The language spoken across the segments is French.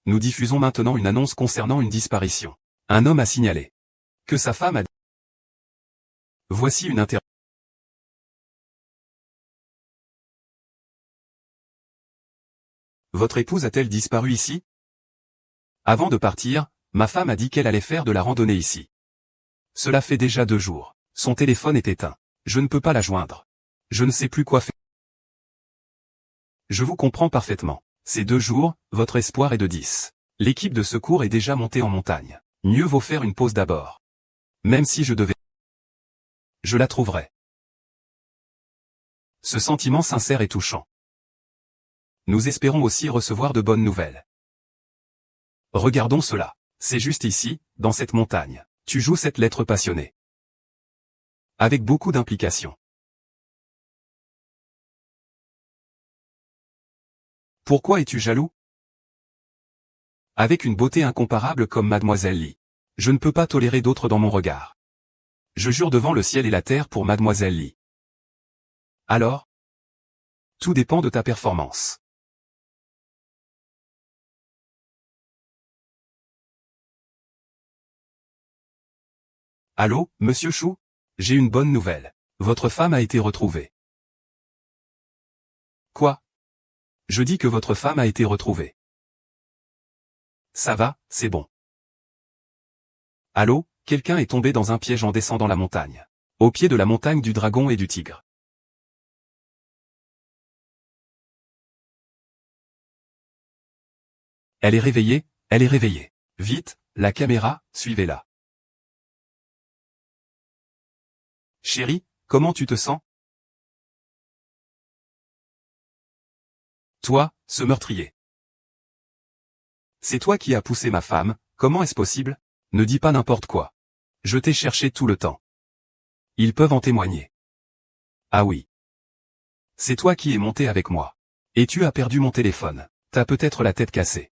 Nous diffusons maintenant une annonce concernant une disparition. Un homme a signalé que sa femme a... Voici une interview. Votre épouse a-t-elle disparu ici? Avant de partir, ma femme a dit qu'elle allait faire de la randonnée ici. Cela fait déjà 2 jours. Son téléphone est éteint. Je ne peux pas la joindre. Je ne sais plus quoi faire. Je vous comprends parfaitement. Ces 2 jours, votre espoir est de 10. L'équipe de secours est déjà montée en montagne. Mieux vaut faire une pause d'abord. Même si je devais... Je la trouverai. Ce sentiment sincère est touchant. Nous espérons aussi recevoir de bonnes nouvelles. Regardons cela. C'est juste ici, dans cette montagne. Tu joues cette lettre passionnée. Avec beaucoup d'implication. Pourquoi es-tu jaloux? Avec une beauté incomparable comme Mademoiselle Lee. Je ne peux pas tolérer d'autre dans mon regard. Je jure devant le ciel et la terre pour Mademoiselle Lee. Alors? Tout dépend de ta performance. Allô, Monsieur Chou? J'ai une bonne nouvelle. Votre femme a été retrouvée. Quoi? Je dis que votre femme a été retrouvée. Ça va, c'est bon. Allô, quelqu'un est tombé dans un piège en descendant la montagne. Au pied de la montagne du dragon et du tigre. Elle est réveillée, elle est réveillée. Vite, la caméra, suivez-la. Chérie, comment tu te sens? Toi, ce meurtrier. C'est toi qui as poussé ma femme, comment est-ce possible? Ne dis pas n'importe quoi. Je t'ai cherché tout le temps. Ils peuvent en témoigner. Ah oui. C'est toi qui es monté avec moi. Et tu as perdu mon téléphone. T'as peut-être la tête cassée.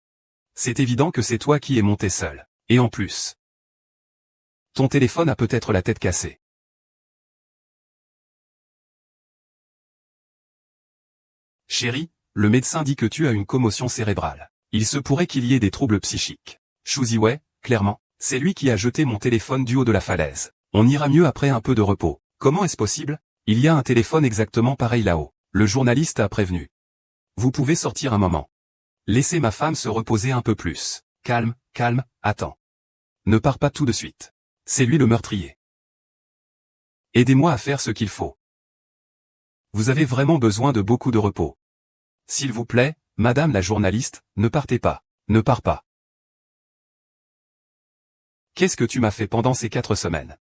C'est évident que c'est toi qui es monté seul. Et en plus, ton téléphone a peut-être la tête cassée. Chérie, le médecin dit que tu as une commotion cérébrale. Il se pourrait qu'il y ait des troubles psychiques. Chouziway, clairement, c'est lui qui a jeté mon téléphone du haut de la falaise. On ira mieux après un peu de repos. Comment est-ce possible? Il y a un téléphone exactement pareil là-haut. Le journaliste a prévenu. Vous pouvez sortir un moment. Laissez ma femme se reposer un peu plus. Calme, calme, attends. Ne pars pas tout de suite. C'est lui le meurtrier. Aidez-moi à faire ce qu'il faut. Vous avez vraiment besoin de beaucoup de repos. S'il vous plaît, madame la journaliste, ne partez pas. Ne pars pas. Qu'est-ce que tu m'as fait pendant ces 4 semaines?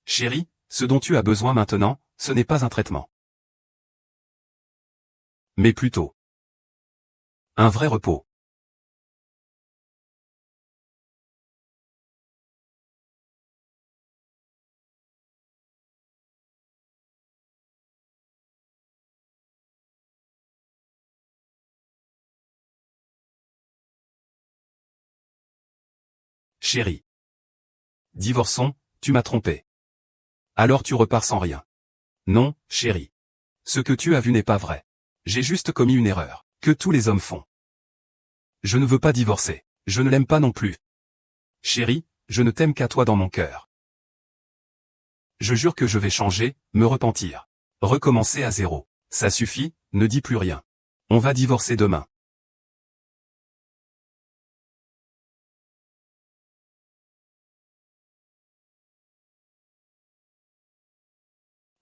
Chérie, ce dont tu as besoin maintenant, ce n'est pas un traitement. Mais plutôt un vrai repos. Chérie. Divorçons, tu m'as trompé. Alors tu repars sans rien. Non, chérie. Ce que tu as vu n'est pas vrai. J'ai juste commis une erreur, que tous les hommes font. Je ne veux pas divorcer. Je ne l'aime pas non plus. Chérie, je ne t'aime qu'à toi dans mon cœur. Je jure que je vais changer, me repentir. Recommencer à zéro. Ça suffit, ne dis plus rien. On va divorcer demain.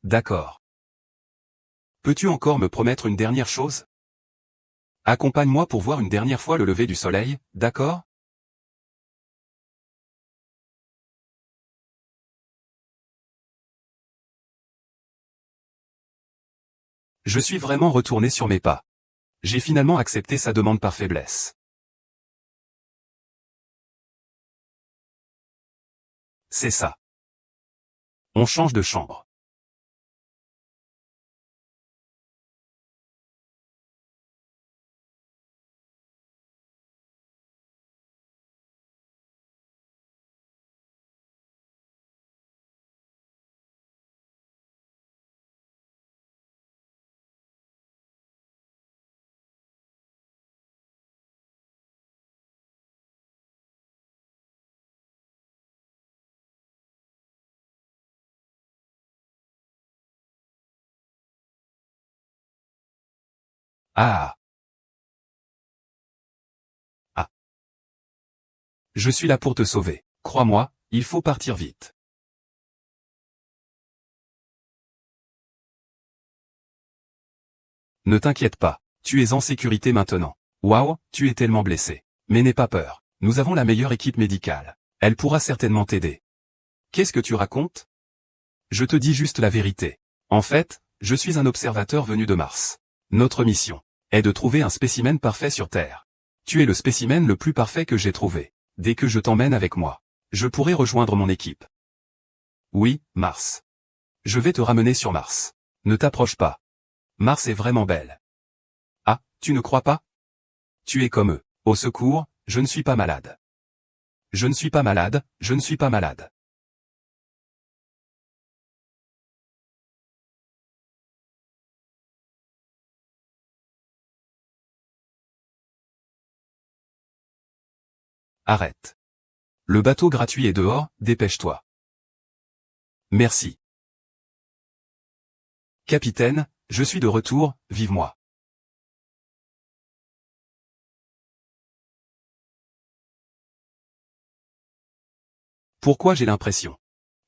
D'accord. Peux-tu encore me promettre une dernière chose? Accompagne-moi pour voir une dernière fois le lever du soleil, d'accord? Je suis vraiment retourné sur mes pas. J'ai finalement accepté sa demande par faiblesse. C'est ça. On change de chambre. Ah. Ah. Je suis là pour te sauver. Crois-moi, il faut partir vite. Ne t'inquiète pas, tu es en sécurité maintenant. Waouh, tu es tellement blessé. Mais n'aie pas peur, nous avons la meilleure équipe médicale. Elle pourra certainement t'aider. Qu'est-ce que tu racontes? Je te dis juste la vérité. En fait, je suis un observateur venu de Mars. Notre mission est de trouver un spécimen parfait sur Terre. Tu es le spécimen le plus parfait que j'ai trouvé. Dès que je t'emmène avec moi, je pourrai rejoindre mon équipe. Oui, Mars. Je vais te ramener sur Mars. Ne t'approche pas. Mars est vraiment belle. Ah, tu ne crois pas? Tu es comme eux. Au secours, je ne suis pas malade. Je ne suis pas malade, je ne suis pas malade. Arrête. Le bateau gratuit est dehors, dépêche-toi. Merci. Capitaine, je suis de retour, vive-moi. Pourquoi j'ai l'impression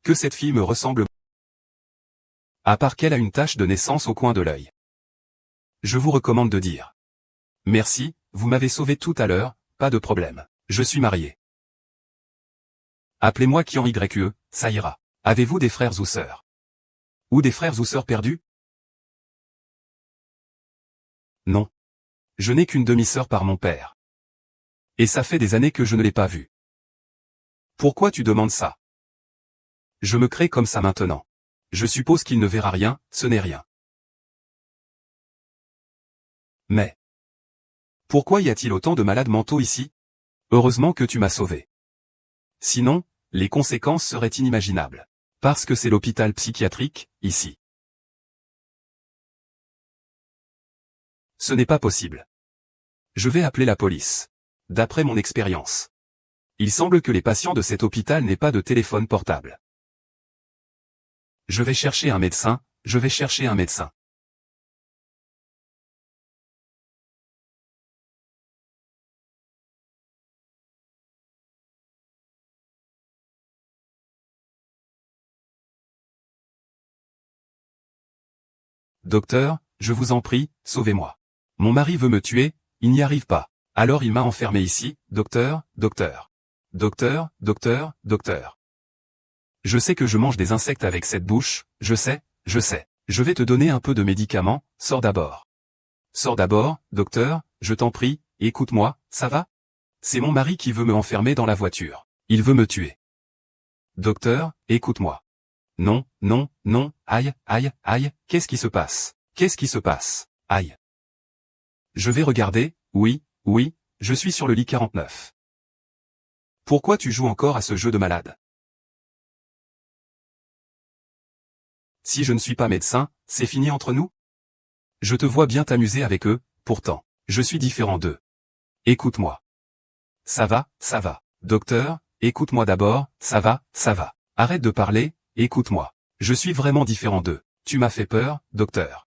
que cette fille me ressemble, à part qu'elle a une tache de naissance au coin de l'œil. Je vous recommande de dire merci, vous m'avez sauvé tout à l'heure, pas de problème. Je suis marié. Appelez-moi qui en YE, ça ira. Avez-vous des frères ou sœurs? Ou des frères ou sœurs perdus? Non. Je n'ai qu'une demi-sœur par mon père. Et ça fait des années que je ne l'ai pas vue. Pourquoi tu demandes ça? Je me crée comme ça maintenant. Je suppose qu'il ne verra rien, ce n'est rien. Mais pourquoi y a-t-il autant de malades mentaux ici? Heureusement que tu m'as sauvé. Sinon, les conséquences seraient inimaginables. Parce que c'est l'hôpital psychiatrique, ici. Ce n'est pas possible. Je vais appeler la police. D'après mon expérience, il semble que les patients de cet hôpital n'aient pas de téléphone portable. Je vais chercher un médecin, je vais chercher un médecin. Docteur, je vous en prie, sauvez-moi. Mon mari veut me tuer, il n'y arrive pas. Alors il m'a enfermé ici, docteur, docteur. Docteur, docteur, docteur. Je sais que je mange des insectes avec cette bouche, je sais, je sais. Je vais te donner un peu de médicaments, sors d'abord. Sors d'abord, docteur, je t'en prie, écoute-moi, ça va? C'est mon mari qui veut me enfermer dans la voiture. Il veut me tuer. Docteur, écoute-moi. Non, non, non, aïe, aïe, aïe, qu'est-ce qui se passe? Qu'est-ce qui se passe? Aïe. Je vais regarder, oui, oui, je suis sur le lit 49. Pourquoi tu joues encore à ce jeu de malade? Si je ne suis pas médecin, c'est fini entre nous? Je te vois bien t'amuser avec eux, pourtant, je suis différent d'eux. Écoute-moi. Ça va, ça va. Docteur, écoute-moi d'abord, ça va, ça va. Arrête de parler, écoute-moi. Je suis vraiment différent d'eux. Tu m'as fait peur, docteur.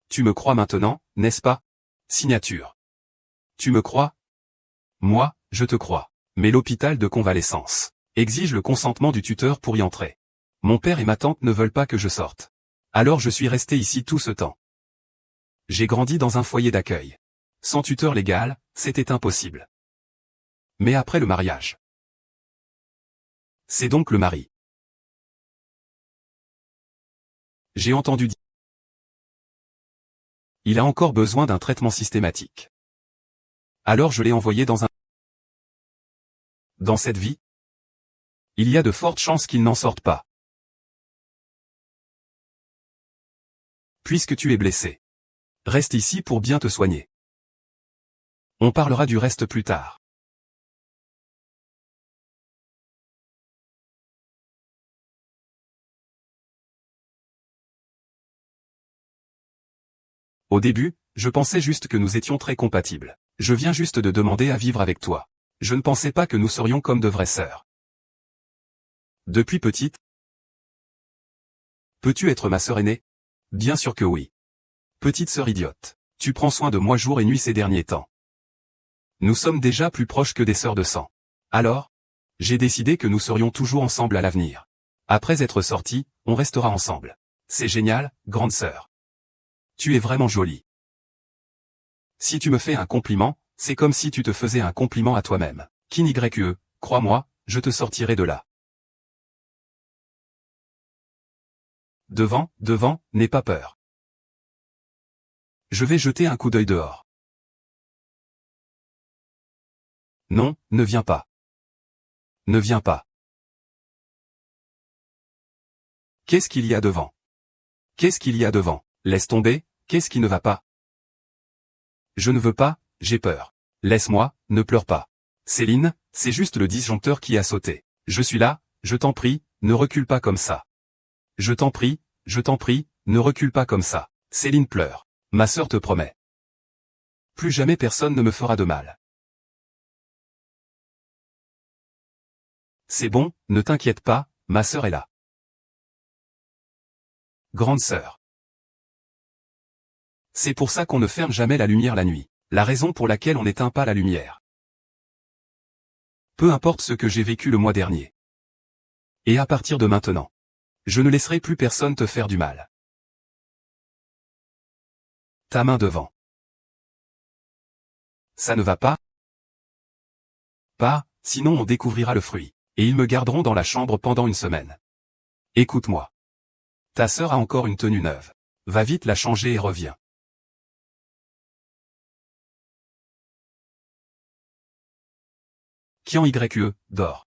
Tu me crois maintenant, n'est-ce pas? Signature. Tu me crois? Moi, je te crois. Mais l'hôpital de convalescence exige le consentement du tuteur pour y entrer. Mon père et ma tante ne veulent pas que je sorte. Alors je suis resté ici tout ce temps. J'ai grandi dans un foyer d'accueil. Sans tuteur légal, c'était impossible. Mais après le mariage. C'est donc le mari. J'ai entendu dire. Il a encore besoin d'un traitement systématique. Alors je l'ai envoyé dans un... Dans cette vie, il y a de fortes chances qu'il n'en sorte pas. Puisque tu es blessé. Reste ici pour bien te soigner. On parlera du reste plus tard. Au début, je pensais juste que nous étions très compatibles. Je viens juste de demander à vivre avec toi. Je ne pensais pas que nous serions comme de vraies sœurs. Depuis petite, Peux-tu être ma sœur aînée? Bien sûr que oui. Petite sœur idiote. Tu prends soin de moi jour et nuit ces derniers temps. Nous sommes déjà plus proches que des sœurs de sang. Alors? J'ai décidé que nous serions toujours ensemble à l'avenir. Après être sortis, on restera ensemble. C'est génial, grande sœur. Tu es vraiment jolie. Si tu me fais un compliment, c'est comme si tu te faisais un compliment à toi-même. Kinye, crois-moi, je te sortirai de là. Devant, n'aie pas peur. Je vais jeter un coup d'œil dehors. Non, ne viens pas. Ne viens pas. Qu'est-ce qu'il y a devant? Qu'est-ce qu'il y a devant? Laisse tomber, qu'est-ce qui ne va pas? Je ne veux pas, j'ai peur. Laisse-moi, ne pleure pas. Céline, c'est juste le disjoncteur qui a sauté. Je suis là, je t'en prie, ne recule pas comme ça. Je t'en prie, ne recule pas comme ça. Céline pleure. Ma sœur te promet. Plus jamais personne ne me fera de mal. C'est bon, ne t'inquiète pas, ma sœur est là. Grande sœur. C'est pour ça qu'on ne ferme jamais la lumière la nuit. La raison pour laquelle on n'éteint pas la lumière. Peu importe ce que j'ai vécu le mois dernier. Et à partir de maintenant, je ne laisserai plus personne te faire du mal. Ta main devant. Ça ne va pas? Pas, sinon on découvrira le fruit. Et ils me garderont dans la chambre pendant une semaine. Écoute-moi. Ta sœur a encore une tenue neuve. Va vite la changer et reviens. Kinye, dors.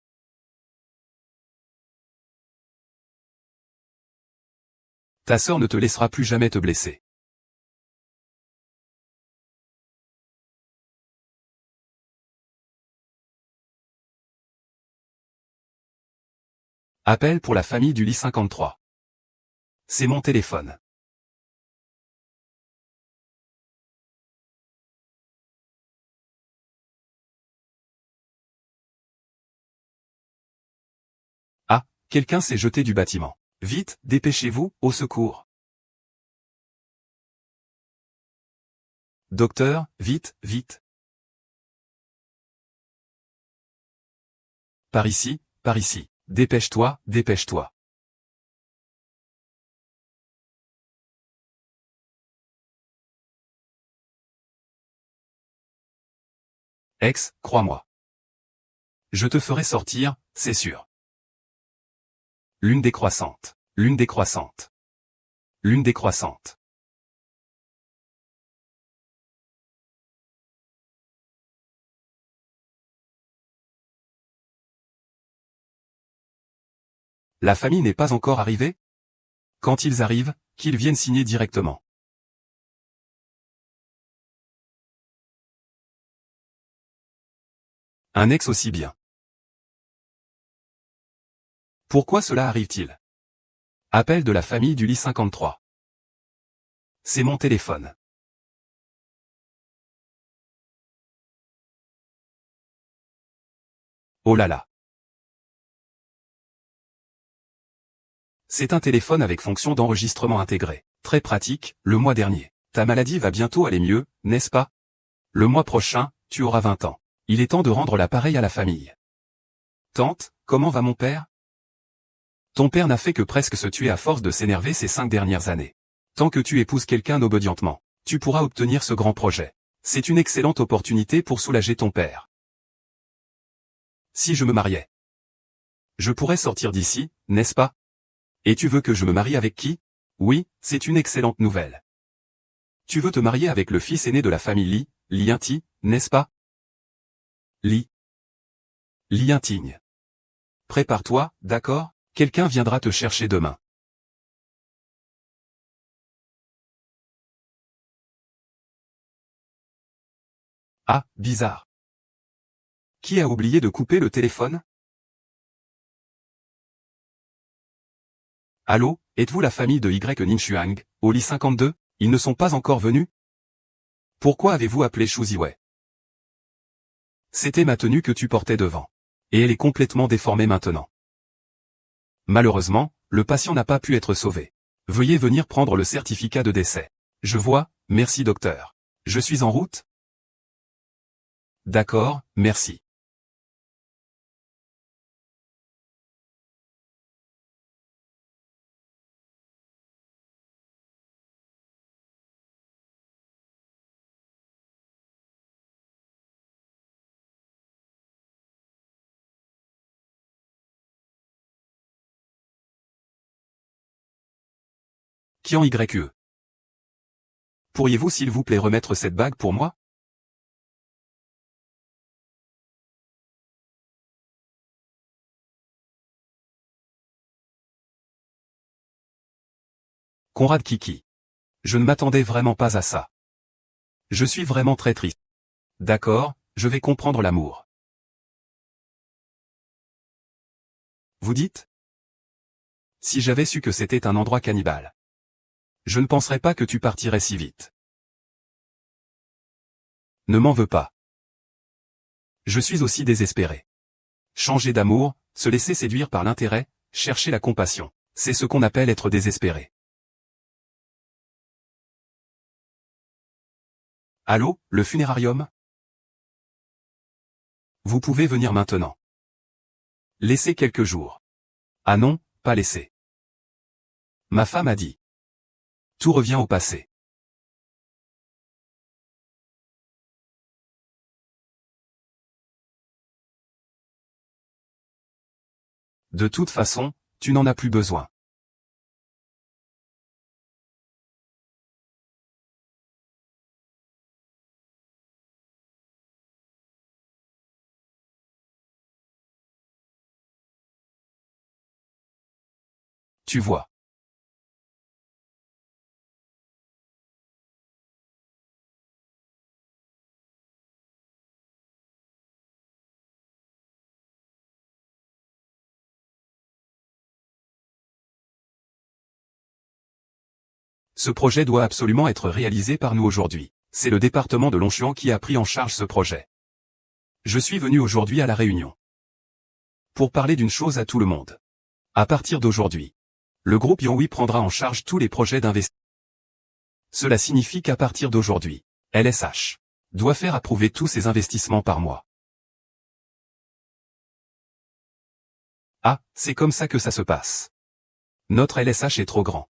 Ta sœur ne te laissera plus jamais te blesser. Appel pour la famille du lit 53. C'est mon téléphone. Ah, quelqu'un s'est jeté du bâtiment. Vite, dépêchez-vous, au secours. Docteur, vite, vite. Par ici, par ici. Dépêche-toi, dépêche-toi. Ex, crois-moi. Je te ferai sortir, c'est sûr. Lune décroissante. Lune décroissante. Lune décroissante. La famille n'est pas encore arrivée? Quand ils arrivent, qu'ils viennent signer directement. Un ex aussi bien. Pourquoi cela arrive-t-il? Appel de la famille du lit 53. C'est mon téléphone. Oh là là. C'est un téléphone avec fonction d'enregistrement intégrée. Très pratique, le mois dernier. Ta maladie va bientôt aller mieux, n'est-ce pas? Le mois prochain, tu auras 20 ans. Il est temps de rendre l'appareil à la famille. Tante, comment va mon père? Ton père n'a fait que presque se tuer à force de s'énerver ces 5 dernières années. Tant que tu épouses quelqu'un obédientement, tu pourras obtenir ce grand projet. C'est une excellente opportunité pour soulager ton père. Si je me mariais, je pourrais sortir d'ici, n'est-ce pas? Et tu veux que je me marie avec qui? Oui, c'est une excellente nouvelle. Tu veux te marier avec le fils aîné de la famille Li, n'est-ce pas? Li. Li. Prépare-toi, d'accord? Quelqu'un viendra te chercher demain. Ah, bizarre. Qui a oublié de couper le téléphone? Allô, êtes-vous la famille de Ninshuang, au lit 52? Ils ne sont pas encore venus? Pourquoi avez-vous appelé Shuziwei? C'était ma tenue que tu portais devant. Et elle est complètement déformée maintenant. Malheureusement, le patient n'a pas pu être sauvé. Veuillez venir prendre le certificat de décès. Je vois, merci docteur. Je suis en route? D'accord, merci. Qui en YE? Pourriez-vous s'il vous plaît remettre cette bague pour moi? Conrad Kiki. Je ne m'attendais vraiment pas à ça. Je suis vraiment très triste. D'accord, je vais comprendre l'amour. Vous dites? Si j'avais su que c'était un endroit cannibale. Je ne penserais pas que tu partirais si vite. Ne m'en veux pas. Je suis aussi désespéré. Changer d'amour, se laisser séduire par l'intérêt, chercher la compassion. C'est ce qu'on appelle être désespéré. Allô, le funérarium? Vous pouvez venir maintenant. Laissez quelques jours. Ah non, pas laisser. Ma femme a dit. Tout revient au passé. De toute façon, tu n'en as plus besoin. Tu vois. Ce projet doit absolument être réalisé par nous aujourd'hui. C'est le département de Longchamp qui a pris en charge ce projet. Je suis venu aujourd'hui à la réunion. Pour parler d'une chose à tout le monde. À partir d'aujourd'hui, le groupe Yonwi prendra en charge tous les projets d'investissement. Cela signifie qu'à partir d'aujourd'hui, LSH doit faire approuver tous ses investissements par mois. Ah, c'est comme ça que ça se passe. Notre LSH est trop grand.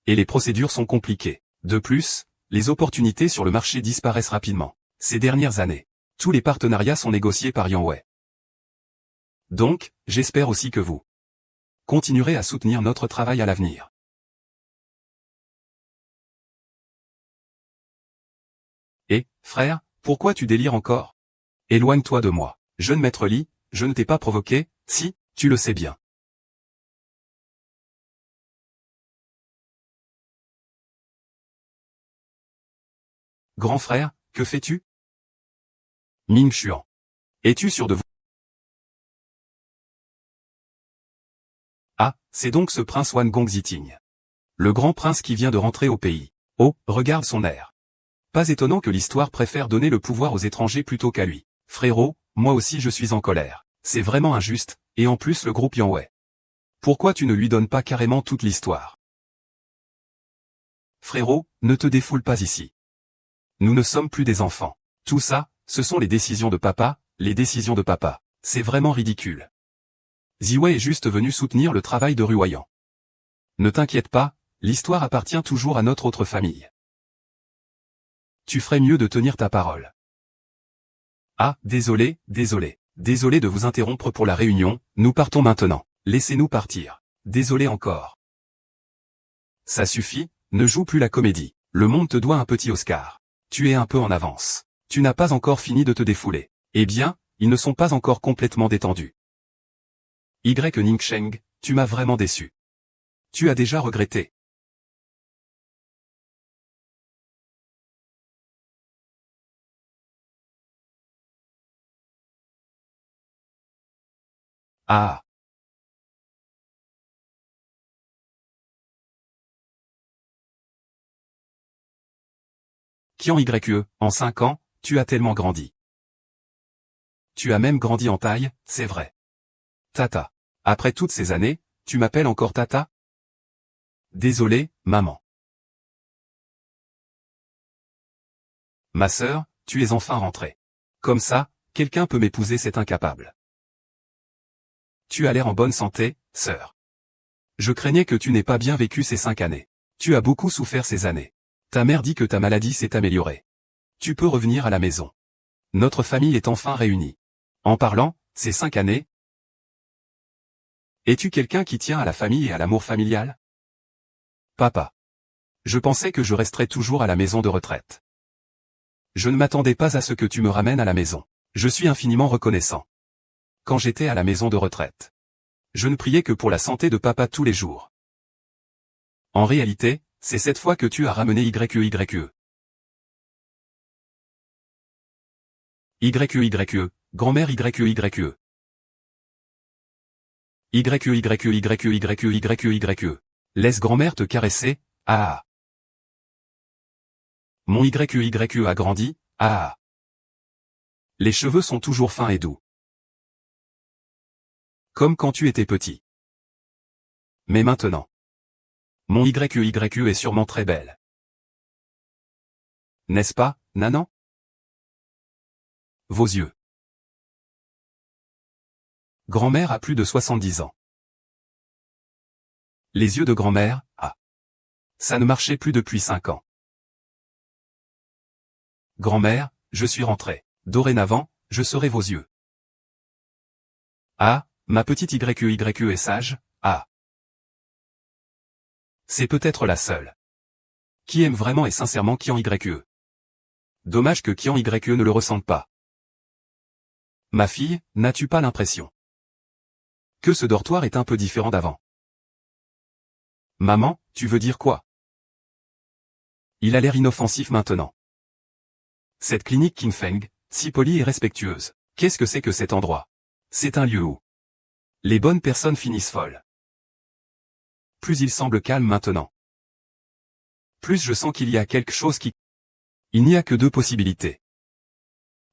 Et les procédures sont compliquées. De plus, les opportunités sur le marché disparaissent rapidement. Ces dernières années, tous les partenariats sont négociés par Yanwei. Donc, j'espère aussi que vous continuerez à soutenir notre travail à l'avenir. Et, frère, pourquoi tu délires encore? Éloigne-toi de moi. Jeune maître Lee, je ne t'ai pas provoqué, si, tu le sais bien. Grand frère, que fais-tu? Ming Xuan. Es-tu sûr de vous? Ah, c'est donc ce prince Wan Gong Ziting. Le grand prince qui vient de rentrer au pays. Oh, regarde son air. Pas étonnant que l'histoire préfère donner le pouvoir aux étrangers plutôt qu'à lui. Frérot, moi aussi je suis en colère. C'est vraiment injuste, et en plus le groupe Yanwei. Pourquoi tu ne lui donnes pas carrément toute l'histoire? Frérot, ne te défoule pas ici. Nous ne sommes plus des enfants. Tout ça, ce sont les décisions de papa, les décisions de papa. C'est vraiment ridicule. Ziwei est juste venu soutenir le travail de Ruoyan. Ne t'inquiète pas, l'histoire appartient toujours à notre autre famille. Tu ferais mieux de tenir ta parole. Ah, désolé, désolé. Désolé de vous interrompre pour la réunion, nous partons maintenant. Laissez-nous partir. Désolé encore. Ça suffit, ne joue plus la comédie. Le monde te doit un petit Oscar. Tu es un peu en avance. Tu n'as pas encore fini de te défouler. Eh bien, ils ne sont pas encore complètement détendus. Y. Ningsheng, tu m'as vraiment déçu. Tu as déjà regretté. Ah. Qui en YE, en 5 ans, tu as tellement grandi. Tu as même grandi en taille, c'est vrai. Tata. Après toutes ces années, tu m'appelles encore Tata? Désolé, maman. Ma sœur, tu es enfin rentrée. Comme ça, quelqu'un peut m'épouser, c'est incapable. Tu as l'air en bonne santé, sœur. Je craignais que tu n'aies pas bien vécu ces 5 années. Tu as beaucoup souffert ces années. Ta mère dit que ta maladie s'est améliorée. Tu peux revenir à la maison. Notre famille est enfin réunie. En parlant, ces 5 années. Es-tu quelqu'un qui tient à la famille et à l'amour familial? Papa. Je pensais que je resterais toujours à la maison de retraite. Je ne m'attendais pas à ce que tu me ramènes à la maison. Je suis infiniment reconnaissant. Quand j'étais à la maison de retraite, je ne priais que pour la santé de papa tous les jours. En réalité, c'est cette fois que tu as ramené YE. Grand-mère YE. Laisse grand-mère te caresser, ah. Mon YE a grandi, ah. Les cheveux sont toujours fins et doux. Comme quand tu étais petit. Mais maintenant. Mon YE est sûrement très belle. N'est-ce pas, Nanan? Vos yeux. Grand-mère a plus de 70 ans. Les yeux de grand-mère, ah. Ça ne marchait plus depuis 5 ans. Grand-mère, je suis rentré. Dorénavant, je serai vos yeux. Ah, ma petite YE est sage, ah. C'est peut-être la seule. Qui aime vraiment et sincèrement Kian YE. Dommage que Kian YE ne le ressente pas. Ma fille, n'as-tu pas l'impression que ce dortoir est un peu différent d'avant? Maman, tu veux dire quoi? Il a l'air inoffensif maintenant. Cette clinique Qingfeng, si polie et respectueuse, qu'est-ce que c'est que cet endroit? C'est un lieu où les bonnes personnes finissent folles. Plus il semble calme maintenant. Plus je sens qu'il y a quelque chose qui... Il n'y a que 2 possibilités.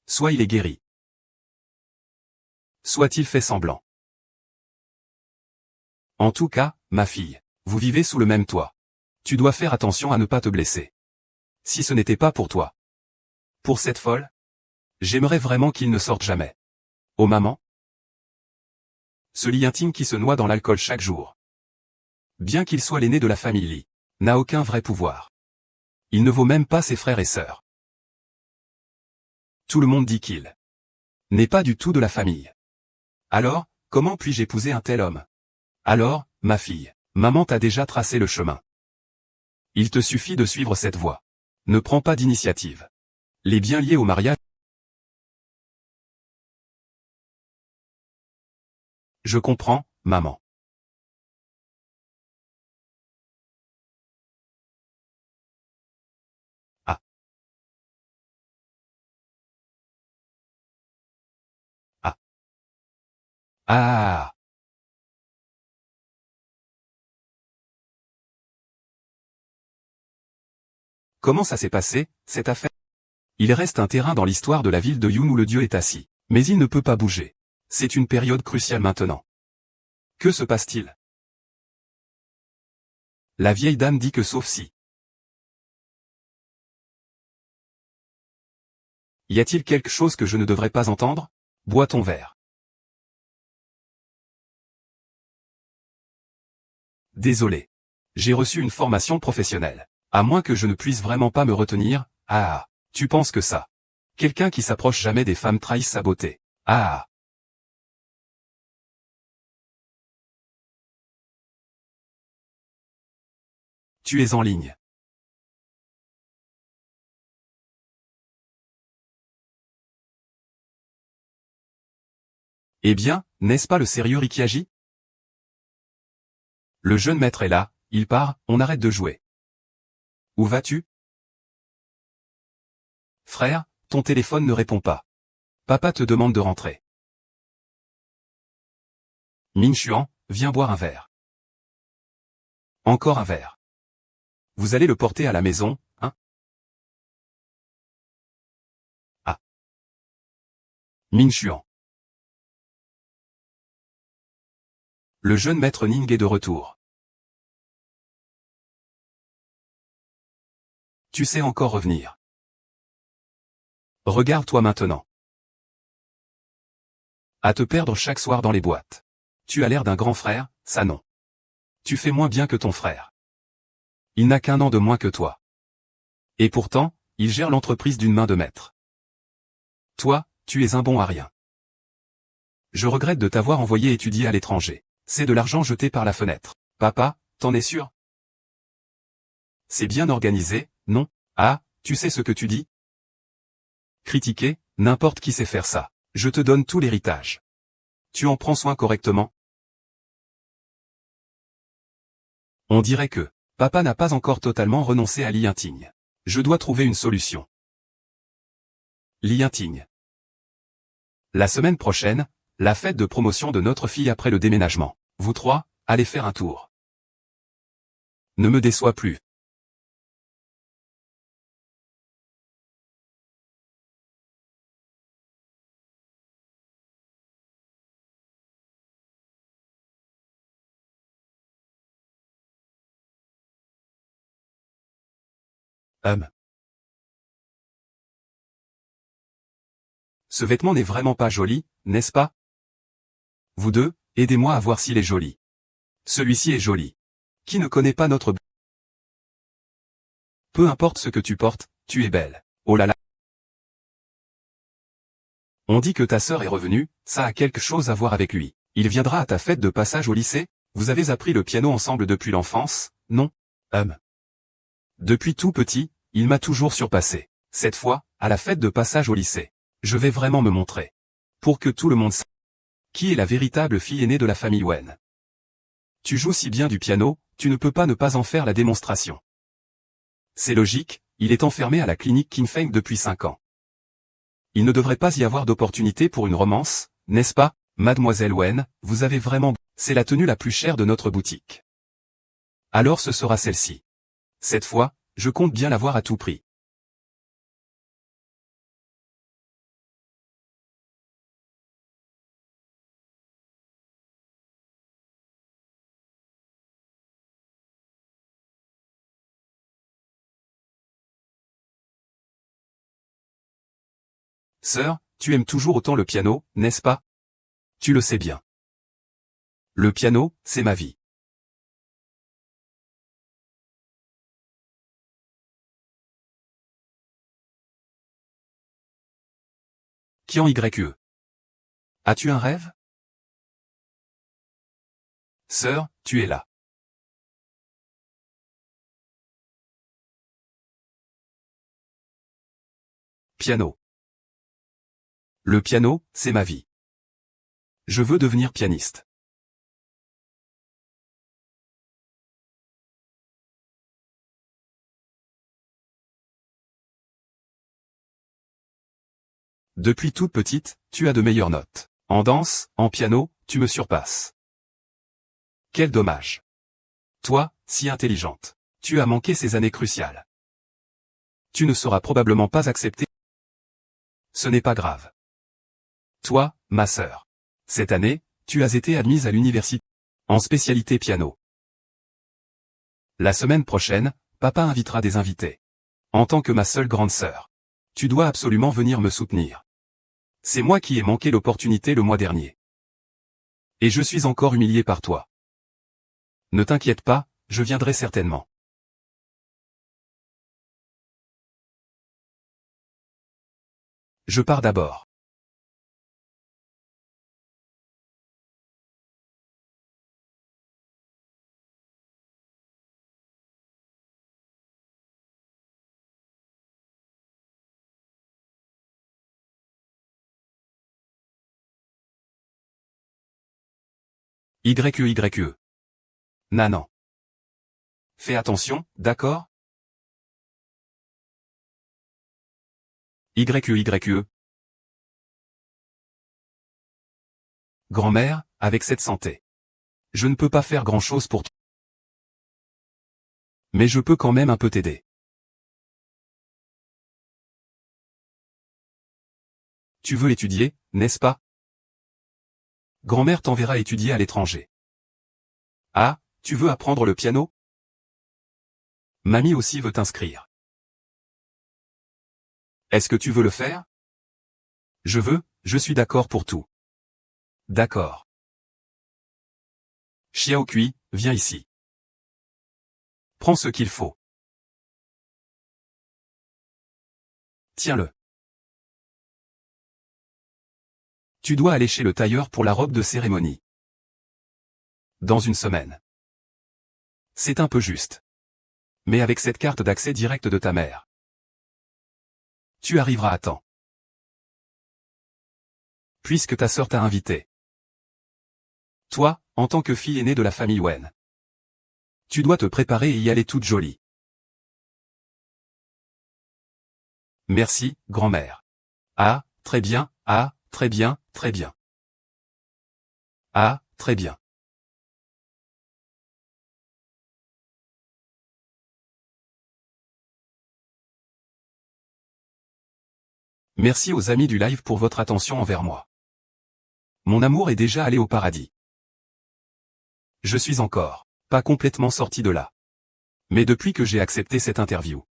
Soit il est guéri. Soit il fait semblant. En tout cas, ma fille, vous vivez sous le même toit. Tu dois faire attention à ne pas te blesser. Si ce n'était pas pour toi. Pour cette folle, j'aimerais vraiment qu'il ne sorte jamais. Oh maman? Ce lit intime qui se noie dans l'alcool chaque jour. Bien qu'il soit l'aîné de la famille Lee, n'a aucun vrai pouvoir. Il ne vaut même pas ses frères et sœurs. Tout le monde dit qu'il n'est pas du tout de la famille. Alors, comment puis-je épouser un tel homme? Alors, ma fille, maman t'a déjà tracé le chemin. Il te suffit de suivre cette voie. Ne prends pas d'initiative. Les biens liés au mariage. Je comprends, maman. Ah. Ah. Ah. Comment ça s'est passé, cette affaire? Il reste un terrain dans l'histoire de la ville de Yun où le dieu est assis. Mais il ne peut pas bouger. C'est une période cruciale maintenant. Que se passe-t-il? La vieille dame dit que sauf si. Y a-t-il quelque chose que je ne devrais pas entendre? Bois ton verre. Désolé. J'ai reçu une formation professionnelle. À moins que je ne puisse vraiment pas me retenir, ah, tu penses que ça? Quelqu'un qui s'approche jamais des femmes trahisse sa beauté. Ah. Tu es en ligne. Eh bien, n'est-ce pas le sérieux Rikiagi? Le jeune maître est là, il part, on arrête de jouer. Où vas-tu? Frère, ton téléphone ne répond pas. Papa te demande de rentrer. Ming Xuan, viens boire un verre. Encore un verre. Vous allez le porter à la maison, hein? Ah. Ming Xuan. Le jeune maître Ning est de retour. Tu sais encore revenir. Regarde-toi maintenant. À te perdre chaque soir dans les boîtes. Tu as l'air d'un grand frère, ça non. Tu fais moins bien que ton frère. Il n'a qu'1 an de moins que toi. Et pourtant, il gère l'entreprise d'une main de maître. Toi, tu es un bon à rien. Je regrette de t'avoir envoyé étudier à l'étranger. C'est de l'argent jeté par la fenêtre. Papa, t'en es sûr? C'est bien organisé, non? Ah, tu sais ce que tu dis? Critiquer, n'importe qui sait faire ça. Je te donne tout l'héritage. Tu en prends soin correctement? On dirait que papa n'a pas encore totalement renoncé à Lianting. Je dois trouver une solution. Lianting. La semaine prochaine, la fête de promotion de notre fille après le déménagement. Vous 3, allez faire un tour. Ne me déçois plus. Ce vêtement n'est vraiment pas joli, n'est-ce pas? Vous 2, aidez-moi à voir s'il est joli. Celui-ci est joli. Qui ne connaît pas notre... Peu importe ce que tu portes, tu es belle. Oh là là. On dit que ta sœur est revenue, ça a quelque chose à voir avec lui. Il viendra à ta fête de passage au lycée? Vous avez appris le piano ensemble depuis l'enfance, non? Depuis tout petit, il m'a toujours surpassé. Cette fois, à la fête de passage au lycée. Je vais vraiment me montrer. Pour que tout le monde sache. Qui est la véritable fille aînée de la famille Wen? Tu joues si bien du piano, tu ne peux pas ne pas en faire la démonstration. C'est logique, il est enfermé à la clinique King Feng depuis 5 ans. Il ne devrait pas y avoir d'opportunité pour une romance, n'est-ce pas, mademoiselle Wen? Vous avez vraiment... C'est la tenue la plus chère de notre boutique. Alors ce sera celle-ci. Cette fois, je compte bien l'avoir à tout prix. Sœur, tu aimes toujours autant le piano, n'est-ce pas? Tu le sais bien. Le piano, c'est ma vie. Qui en YE? As-tu un rêve? Sœur, tu es là. Piano. Le piano, c'est ma vie. Je veux devenir pianiste. Depuis toute petite, tu as de meilleures notes. En danse, en piano, tu me surpasses. Quel dommage. Toi, si intelligente. Tu as manqué ces années cruciales. Tu ne seras probablement pas acceptée. Ce n'est pas grave. Toi, ma sœur. Cette année, tu as été admise à l'université. En spécialité piano. La semaine prochaine, papa invitera des invités. En tant que ma seule grande sœur. Tu dois absolument venir me soutenir. C'est moi qui ai manqué l'opportunité le mois dernier. Et je suis encore humilié par toi. Ne t'inquiète pas, je viendrai certainement. Je pars d'abord. YE. Nanan. Fais attention, d'accord? YE. Grand-mère, avec cette santé. Je ne peux pas faire grand-chose pour toi. Mais je peux quand même un peu t'aider. Tu veux étudier, n'est-ce pas? Grand-mère t'enverra étudier à l'étranger. Ah, tu veux apprendre le piano? Mamie aussi veut t'inscrire. Est-ce que tu veux le faire? Je suis d'accord pour tout. D'accord. Xiaokui, viens ici. Prends ce qu'il faut. Tiens-le. Tu dois aller chez le tailleur pour la robe de cérémonie. Dans une semaine. C'est un peu juste. Mais avec cette carte d'accès direct de ta mère, tu arriveras à temps. Puisque ta sœur t'a invité. Toi, en tant que fille aînée de la famille Wen, tu dois te préparer et y aller toute jolie. Merci, grand-mère. Ah, très bien, ah, très bien, très bien. Ah, très bien. Merci aux amis du live pour votre attention envers moi. Mon amour est déjà allé au paradis. Je suis encore pas complètement sorti de là. Mais depuis que j'ai accepté cette interview,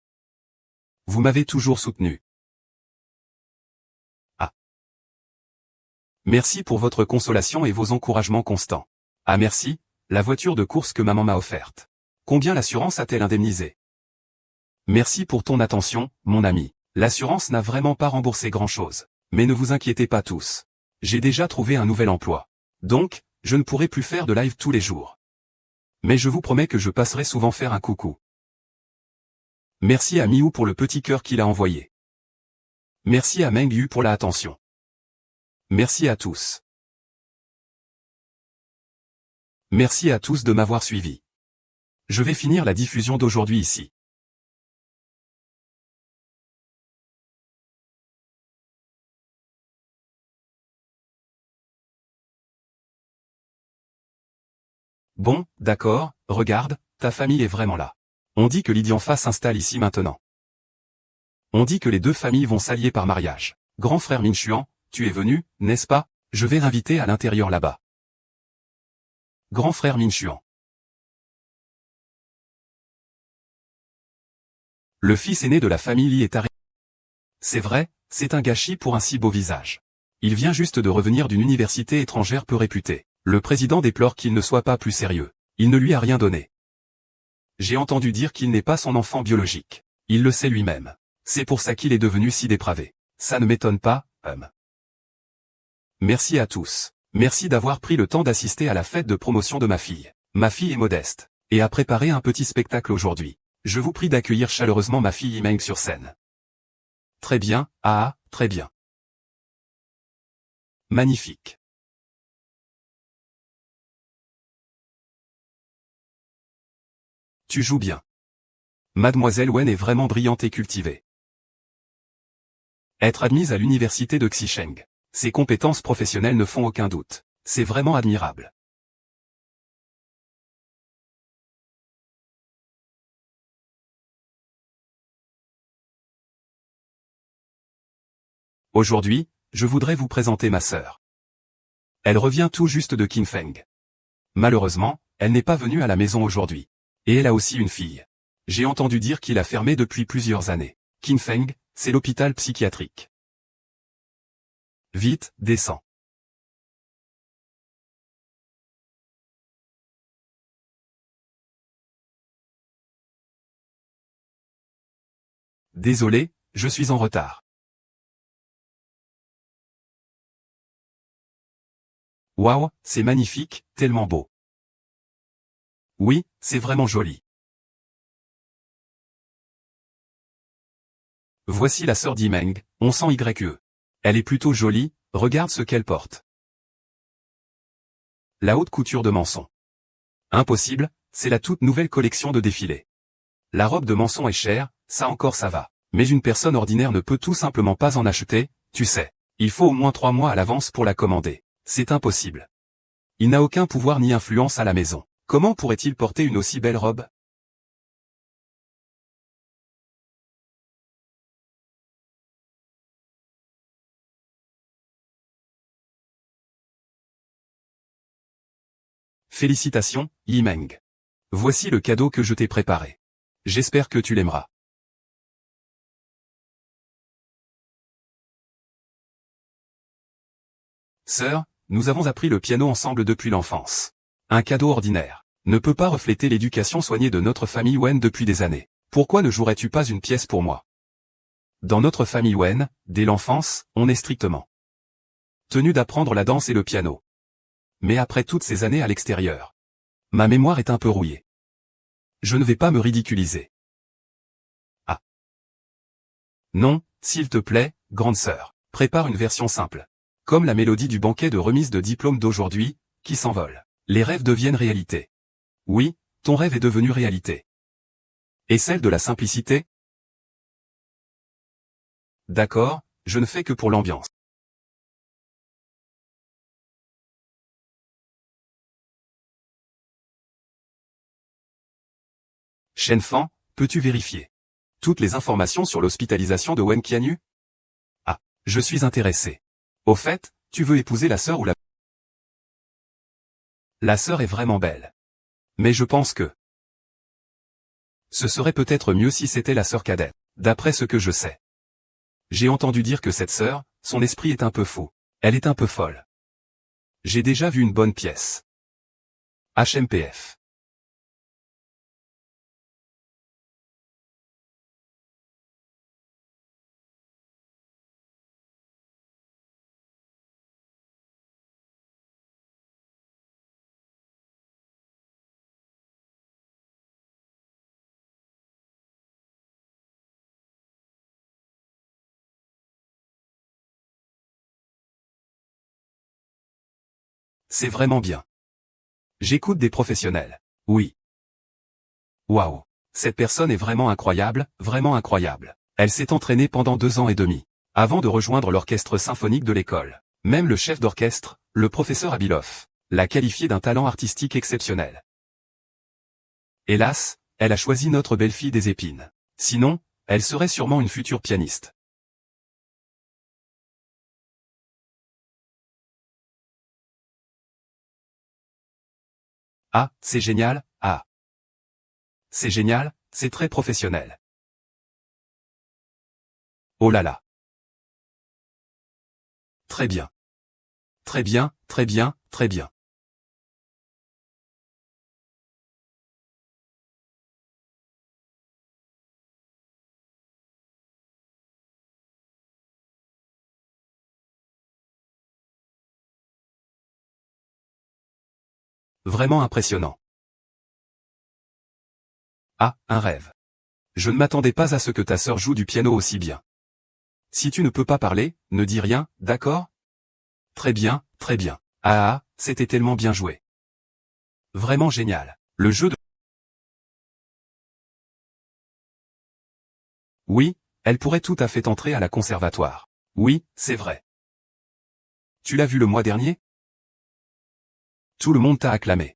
vous m'avez toujours soutenu. Ah. Merci pour votre consolation et vos encouragements constants. Ah merci, la voiture de course que maman m'a offerte. Combien l'assurance a-t-elle indemnisé? Merci pour ton attention, mon ami. L'assurance n'a vraiment pas remboursé grand-chose. Mais ne vous inquiétez pas tous. J'ai déjà trouvé un nouvel emploi. Donc, je ne pourrai plus faire de live tous les jours. Mais je vous promets que je passerai souvent faire un coucou. Merci à Miou pour le petit cœur qu'il a envoyé. Merci à Meng Yu pour la attention. Merci à tous. Merci à tous de m'avoir suivi. Je vais finir la diffusion d'aujourd'hui ici. Bon, d'accord, regarde, ta famille est vraiment là. On dit que Lidianfa s'installe ici maintenant. On dit que les deux familles vont s'allier par mariage. Grand frère Minchuan, tu es venu, n'est-ce pas? Je vais l'inviter à l'intérieur là-bas. Grand frère Minchuan. Le fils aîné de la famille Li est arrivé. C'est vrai, c'est un gâchis pour un si beau visage. Il vient juste de revenir d'une université étrangère peu réputée. Le président déplore qu'il ne soit pas plus sérieux. Il ne lui a rien donné. J'ai entendu dire qu'il n'est pas son enfant biologique. Il le sait lui-même. C'est pour ça qu'il est devenu si dépravé. Ça ne m'étonne pas, Merci à tous. Merci d'avoir pris le temps d'assister à la fête de promotion de ma fille. Ma fille est modeste. Et a préparé un petit spectacle aujourd'hui. Je vous prie d'accueillir chaleureusement ma fille Imeng sur scène. Très bien, ah, très bien. Magnifique. Tu joues bien. Mademoiselle Wen est vraiment brillante et cultivée. Être admise à l'université de Xicheng. Ses compétences professionnelles ne font aucun doute. C'est vraiment admirable. Aujourd'hui, je voudrais vous présenter ma sœur. Elle revient tout juste de Qinfeng. Malheureusement, elle n'est pas venue à la maison aujourd'hui. Et elle a aussi une fille. J'ai entendu dire qu'il a fermé depuis plusieurs années. Qinfeng, c'est l'hôpital psychiatrique. Vite, descends. Désolé, je suis en retard. Waouh, c'est magnifique, tellement beau. Oui, c'est vraiment joli. Voici la sœur d'Imeng, on sent YE. Elle est plutôt jolie, regarde ce qu'elle porte. La haute couture de Manson. Impossible, c'est la toute nouvelle collection de défilés. La robe de Manson est chère, ça encore ça va. Mais une personne ordinaire ne peut tout simplement pas en acheter, tu sais. Il faut au moins 3 mois à l'avance pour la commander. C'est impossible. Il n'a aucun pouvoir ni influence à la maison. Comment pourrait-il porter une aussi belle robe? Félicitations, Yimeng. Voici le cadeau que je t'ai préparé. J'espère que tu l'aimeras. Sœur, nous avons appris le piano ensemble depuis l'enfance. Un cadeau ordinaire ne peut pas refléter l'éducation soignée de notre famille Wen depuis des années. Pourquoi ne jouerais-tu pas une pièce pour moi? Dans notre famille Wen, dès l'enfance, on est strictement tenu d'apprendre la danse et le piano. Mais après toutes ces années à l'extérieur, ma mémoire est un peu rouillée. Je ne vais pas me ridiculiser. Ah. Non, s'il te plaît, grande sœur, prépare une version simple. Comme la mélodie du banquet de remise de diplôme d'aujourd'hui, qui s'envole. Les rêves deviennent réalité. Oui, ton rêve est devenu réalité. Et celle de la simplicité? D'accord, je ne fais que pour l'ambiance. Shen Fan, peux-tu vérifier toutes les informations sur l'hospitalisation de Wen Qianyu? Ah, je suis intéressé. Au fait, tu veux épouser la sœur ou la... La sœur est vraiment belle. Mais je pense que ce serait peut-être mieux si c'était la sœur cadette, d'après ce que je sais. J'ai entendu dire que cette sœur, son esprit est un peu fou. Elle est un peu folle. J'ai déjà vu une bonne pièce. HMPF. C'est vraiment bien. J'écoute des professionnels. Oui. Waouh. Cette personne est vraiment incroyable, vraiment incroyable. Elle s'est entraînée pendant 2 ans et demi, avant de rejoindre l'orchestre symphonique de l'école. Même le chef d'orchestre, le professeur Abilov, l'a qualifié d'un talent artistique exceptionnel. Hélas, elle a choisi notre belle-fille des épines. Sinon, elle serait sûrement une future pianiste. Ah, c'est génial, ah. C'est génial, c'est très professionnel. Oh là là. Très bien. Très bien, très bien, très bien. Vraiment impressionnant. Ah, un rêve. Je ne m'attendais pas à ce que ta sœur joue du piano aussi bien. Si tu ne peux pas parler, ne dis rien, d'accord? Très bien, très bien. Ah, c'était tellement bien joué. Vraiment génial. Le jeu de... Oui, elle pourrait tout à fait entrer à la conservatoire. Oui, c'est vrai. Tu l'as vu le mois dernier? Tout le monde t'a acclamé.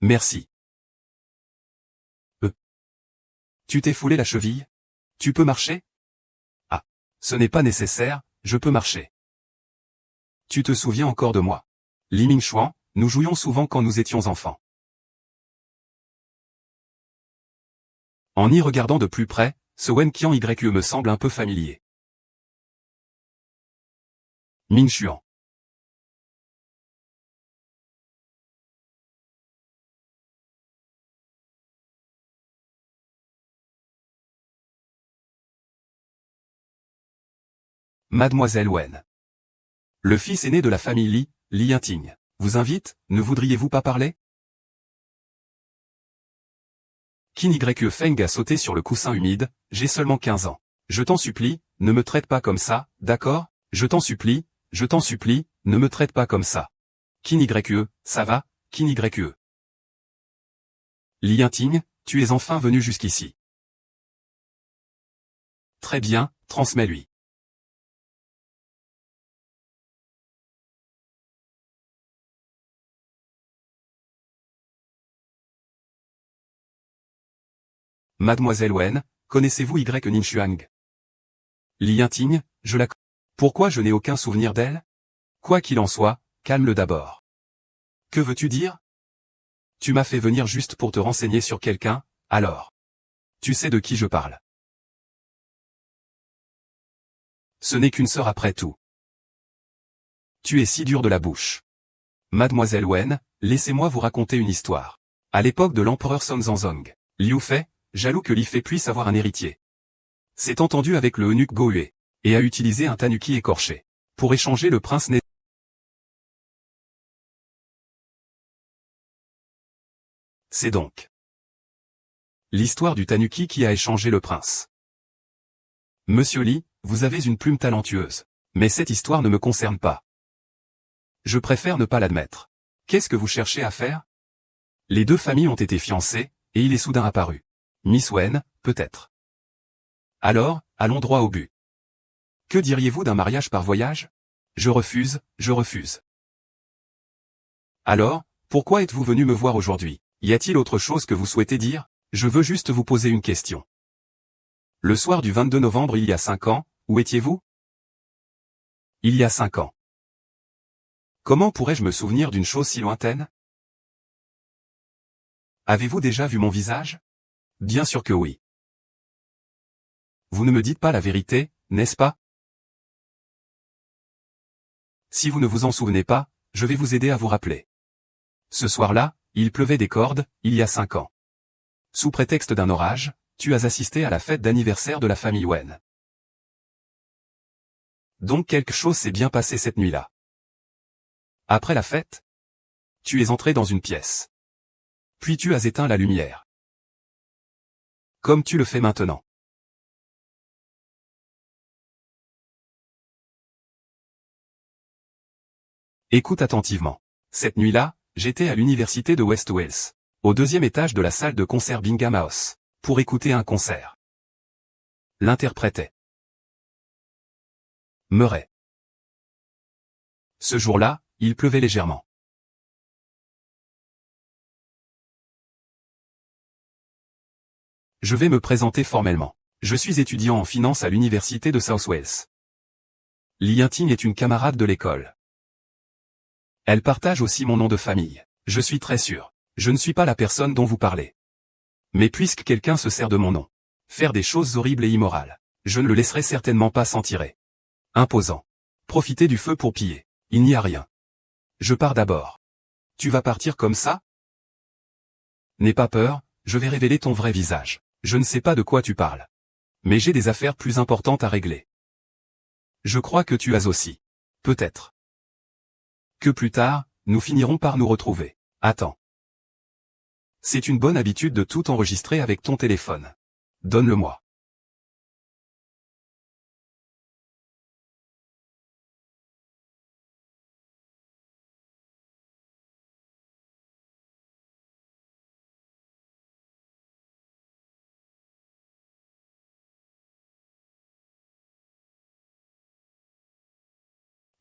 Merci. Euh, Tu t'es foulé la cheville? Tu peux marcher? Ah. Ce n'est pas nécessaire, je peux marcher. Tu te souviens encore de moi? Li Mingxuan, nous jouions souvent quand nous étions enfants. En y regardant de plus près, ce Wen Qian YE me semble un peu familier. Mingxuan. Mademoiselle Wen. Le fils aîné de la famille Li, Li Yinting, vous invite, ne voudriez-vous pas parler? Qin YE Feng a sauté sur le coussin humide, j'ai seulement 15 ans. Je t'en supplie, ne me traite pas comme ça, d'accord? Je t'en supplie, ne me traite pas comme ça. Qin YE, ça va, Qin YE. Li Yinting, tu es enfin venu jusqu'ici. Très bien, transmets-lui. Mademoiselle Wen, connaissez-vous Y Ninshuang? Li Yinting, je la connais. Pourquoi je n'ai aucun souvenir d'elle? Quoi qu'il en soit, calme-le d'abord. Que veux-tu dire? Tu m'as fait venir juste pour te renseigner sur quelqu'un, alors. Tu sais de qui je parle. Ce n'est qu'une sœur après tout. Tu es si dur de la bouche. Mademoiselle Wen, laissez-moi vous raconter une histoire. À l'époque de l'empereur Sonzanzong, Liu Fei, jaloux que Li Fei puisse avoir un héritier, s'est entendu avec le eunuque Go Yue, et a utilisé un tanuki écorché, pour échanger le prince né. C'est donc l'histoire du tanuki qui a échangé le prince. Monsieur Li, vous avez une plume talentueuse, mais cette histoire ne me concerne pas. Je préfère ne pas l'admettre. Qu'est-ce que vous cherchez à faire? Les deux familles ont été fiancées, et il est soudain apparu. Miss Wen, peut-être. Alors, allons droit au but. Que diriez-vous d'un mariage par voyage? Je refuse, je refuse. Alors, pourquoi êtes-vous venu me voir aujourd'hui? Y a-t-il autre chose que vous souhaitez dire? Je veux juste vous poser une question. Le soir du 22 novembre il y a 5 ans, où étiez-vous? Il y a 5 ans. Comment pourrais-je me souvenir d'une chose si lointaine? Avez-vous déjà vu mon visage? Bien sûr que oui. Vous ne me dites pas la vérité, n'est-ce pas? Si vous ne vous en souvenez pas, je vais vous aider à vous rappeler. Ce soir-là, il pleuvait des cordes, il y a 5 ans. Sous prétexte d'un orage, tu as assisté à la fête d'anniversaire de la famille Wen. Donc quelque chose s'est bien passé cette nuit-là. Après la fête, tu es entré dans une pièce. Puis tu as éteint la lumière. Comme tu le fais maintenant. Écoute attentivement. Cette nuit-là, j'étais à l'université de West Wales, au 2e étage de la salle de concert Bingham House, pour écouter un concert. L'interprétait Murray. Ce jour-là, il pleuvait légèrement. Je vais me présenter formellement. Je suis étudiant en finance à l'université de South Wales. Li Yinting est une camarade de l'école. Elle partage aussi mon nom de famille. Je suis très sûr. Je ne suis pas la personne dont vous parlez. Mais puisque quelqu'un se sert de mon nom, faire des choses horribles et immorales, je ne le laisserai certainement pas s'en tirer. Imposant. Profiter du feu pour piller. Il n'y a rien. Je pars d'abord. Tu vas partir comme ça? N'aie pas peur, je vais révéler ton vrai visage. Je ne sais pas de quoi tu parles. Mais j'ai des affaires plus importantes à régler. Je crois que tu as aussi. Peut-être. Que plus tard, nous finirons par nous retrouver. Attends. C'est une bonne habitude de tout enregistrer avec ton téléphone. Donne-le-moi.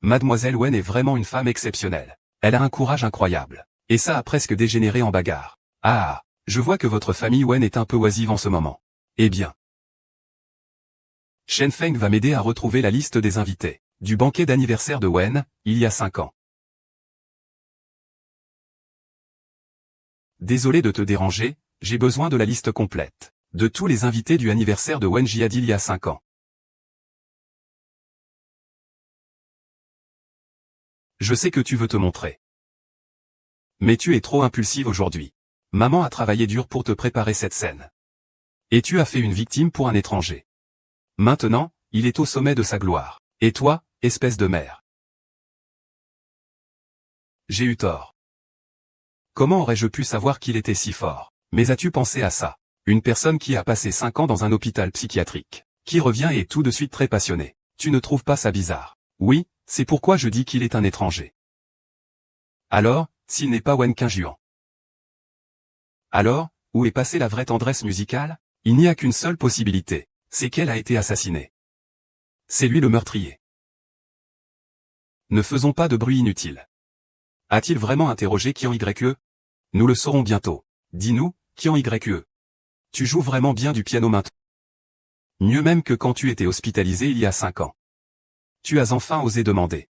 Mademoiselle Wen est vraiment une femme exceptionnelle. Elle a un courage incroyable. Et ça a presque dégénéré en bagarre. Ah, je vois que votre famille Wen est un peu oisive en ce moment. Eh bien. Shen Feng va m'aider à retrouver la liste des invités du banquet d'anniversaire de Wen, il y a 5 ans. Désolé de te déranger, j'ai besoin de la liste complète de tous les invités du anniversaire de Wen Jiadi il y a 5 ans. Je sais que tu veux te montrer. Mais tu es trop impulsive aujourd'hui. Maman a travaillé dur pour te préparer cette scène. Et tu as fait une victime pour un étranger. Maintenant, il est au sommet de sa gloire. Et toi, espèce de mère. J'ai eu tort. Comment aurais-je pu savoir qu'il était si fort? Mais as-tu pensé à ça? Une personne qui a passé 5 ans dans un hôpital psychiatrique, qui revient et est tout de suite très passionnée. Tu ne trouves pas ça bizarre? Oui, c'est pourquoi je dis qu'il est un étranger. Alors, s'il n'est pas Wen Qingjuan. Alors, où est passée la vraie tendresse musicale? Il n'y a qu'une seule possibilité, c'est qu'elle a été assassinée. C'est lui le meurtrier. Ne faisons pas de bruit inutile. A-t-il vraiment interrogé Qian Yue? Nous le saurons bientôt. Dis-nous, Qian Yue. Tu joues vraiment bien du piano maintenant. Mieux même que quand tu étais hospitalisé il y a 5 ans. tu as enfin osé demander.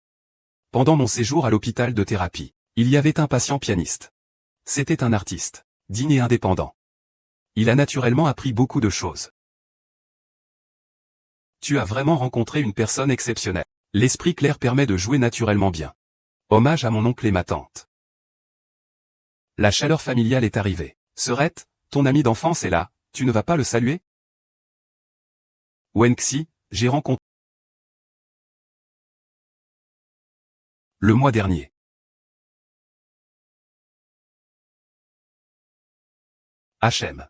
Pendant mon séjour à l'hôpital de thérapie, il y avait un patient pianiste. C'était un artiste, digne et indépendant. Il a naturellement appris beaucoup de choses. Tu as vraiment rencontré une personne exceptionnelle. L'esprit clair permet de jouer naturellement bien. Hommage à mon oncle et ma tante. La chaleur familiale est arrivée. Serette, ton ami d'enfance est là, tu ne vas pas le saluer? Wenxi, j'ai rencontré le mois dernier. HM.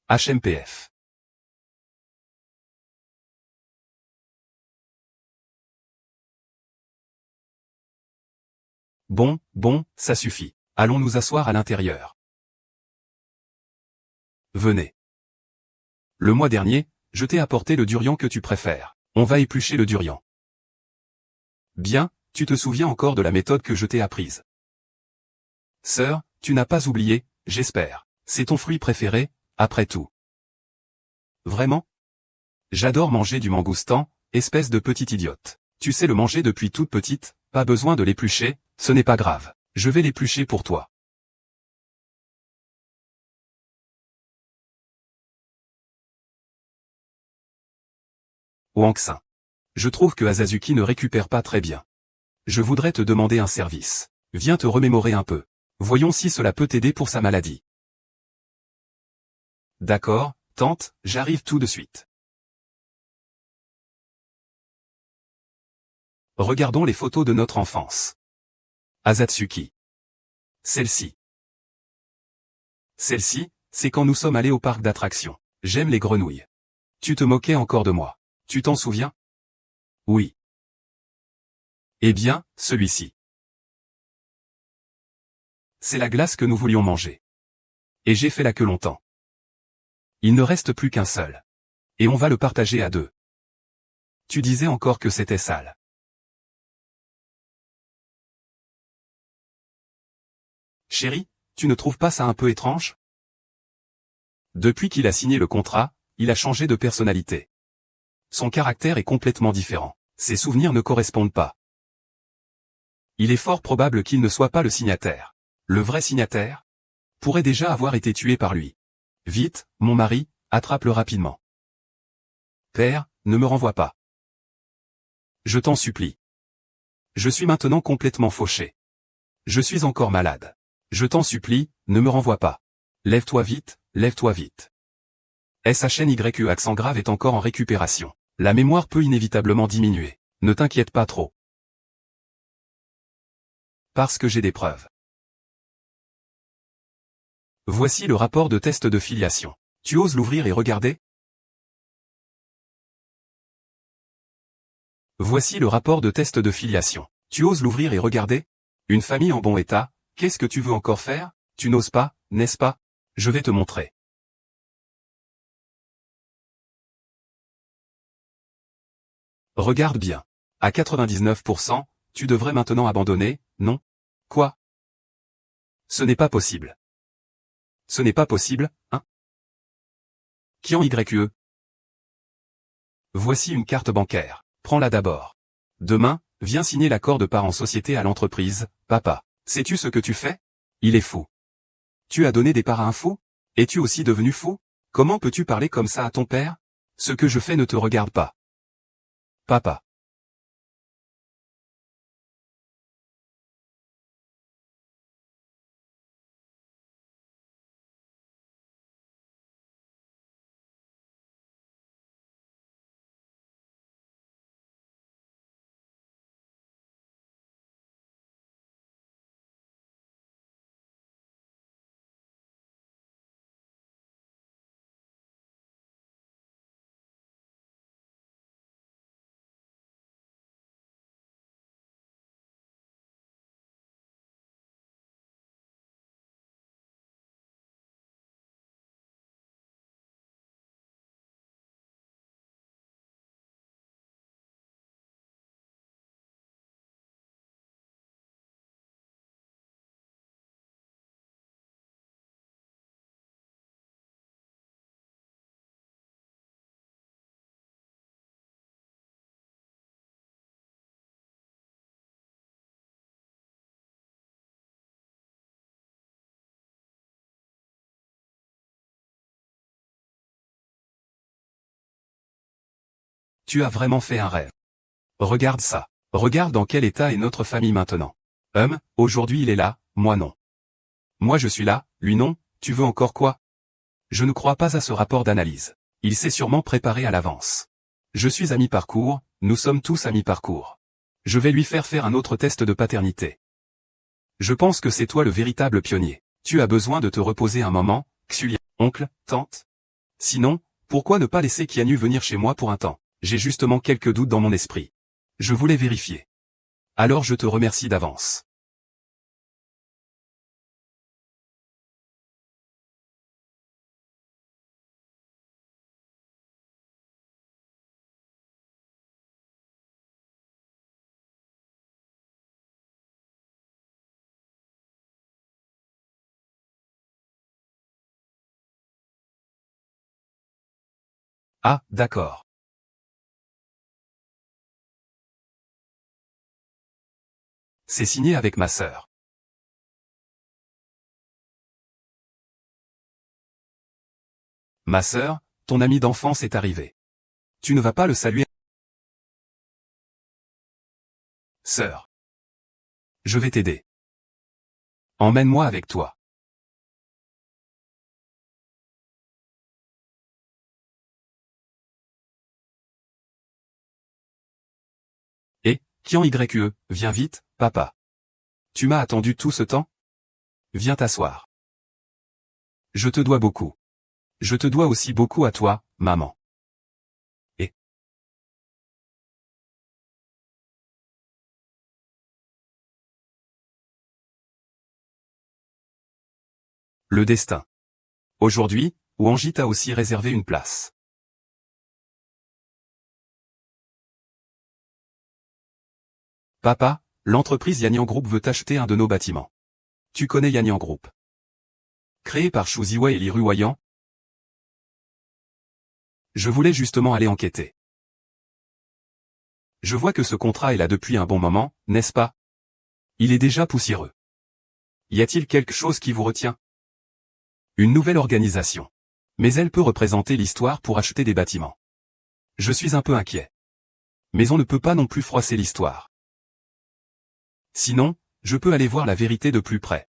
HMPF. Bon, ça suffit. Allons nous asseoir à l'intérieur. Venez. Le mois dernier, je t'ai apporté le durian que tu préfères. On va éplucher le durian. Bien, tu te souviens encore de la méthode que je t'ai apprise. Sœur, tu n'as pas oublié, j'espère. C'est ton fruit préféré, après tout. Vraiment? J'adore manger du mangoustan, espèce de petite idiote. Tu sais le manger depuis toute petite, pas besoin de l'éplucher, ce n'est pas grave. Je vais l'éplucher pour toi. Wangxin. Je trouve que Asazuki ne récupère pas très bien. Je voudrais te demander un service. Viens te remémorer un peu. Voyons si cela peut t'aider pour sa maladie. D'accord, tante, j'arrive tout de suite. Regardons les photos de notre enfance. Asatsuki. Celle-ci. Celle-ci, c'est quand nous sommes allés au parc d'attractions. J'aime les grenouilles. Tu te moquais encore de moi. Tu t'en souviens? Oui. Eh bien, celui-ci. C'est la glace que nous voulions manger. Et j'ai fait la queue longtemps. Il ne reste plus qu'un seul. Et on va le partager à deux. Tu disais encore que c'était sale. Chérie, tu ne trouves pas ça un peu étrange? Depuis qu'il a signé le contrat, il a changé de personnalité. Son caractère est complètement différent. Ses souvenirs ne correspondent pas. Il est fort probable qu'il ne soit pas le signataire. Le vrai signataire pourrait déjà avoir été tué par lui. Vite, mon mari, attrape-le rapidement. Père, ne me renvoie pas. Je t'en supplie. Je suis maintenant complètement fauché. Je suis encore malade. Je t'en supplie, ne me renvoie pas. Lève-toi vite, lève-toi vite. SHNYE accent grave est encore en récupération. La mémoire peut inévitablement diminuer. Ne t'inquiète pas trop. Parce que j'ai des preuves. Voici le rapport de test de filiation. Tu oses l'ouvrir et regarder? Voici le rapport de test de filiation. Tu oses l'ouvrir et regarder? Une famille en bon état, qu'est-ce que tu veux encore faire? Tu n'oses pas, n'est-ce pas? Je vais te montrer. Regarde bien. À 99%, tu devrais maintenant abandonner, non? Quoi? Ce n'est pas possible. Ce n'est pas possible, hein? Qui en YE? Voici une carte bancaire. Prends-la d'abord. Demain, viens signer l'accord de part en société à l'entreprise, papa. Sais-tu ce que tu fais? Il est fou. Tu as donné des parts à un fou? Es-tu aussi devenu fou? Comment peux-tu parler comme ça à ton père? Ce que je fais ne te regarde pas. Papa. tu as vraiment fait un rêve. Regarde ça. Regarde dans quel état est notre famille maintenant. Aujourd'hui il est là, moi non. Moi je suis là, lui non, tu veux encore quoi? Je ne crois pas à ce rapport d'analyse. Il s'est sûrement préparé à l'avance. Je suis à mi-parcours, nous sommes tous à mi-parcours. Je vais lui faire un autre test de paternité. Je pense que c'est toi le véritable pionnier. Tu as besoin de te reposer un moment, Xulia, oncle, tante. Sinon, pourquoi ne pas laisser Kianu venir chez moi pour un temps? J'ai justement quelques doutes dans mon esprit. Je voulais vérifier. Alors je te remercie d'avance. Ah, d'accord. C'est signé avec ma sœur. Ma sœur, ton ami d'enfance est arrivé. Tu ne vas pas le saluer? Sœur. Je vais t'aider. Emmène-moi avec toi. Et, Kian YE, viens vite, papa. Tu m'as attendu tout ce temps? Viens t'asseoir. Je te dois beaucoup. Je te dois aussi beaucoup à toi, maman. Et le destin. Aujourd'hui, Wanji t'a aussi réservé une place. Papa, l'entreprise Yanyan Group veut acheter un de nos bâtiments. Tu connais Yanyan Group? Créé par Shu Ziwei et Li Ruoyan? Je voulais justement aller enquêter. Je vois que ce contrat est là depuis un bon moment, n'est-ce pas? Il est déjà poussiéreux. Y a-t-il quelque chose qui vous retient? Une nouvelle organisation. Mais elle peut représenter l'histoire pour acheter des bâtiments. Je suis un peu inquiet. Mais on ne peut pas non plus froisser l'histoire. Sinon, je peux aller voir la vérité de plus près.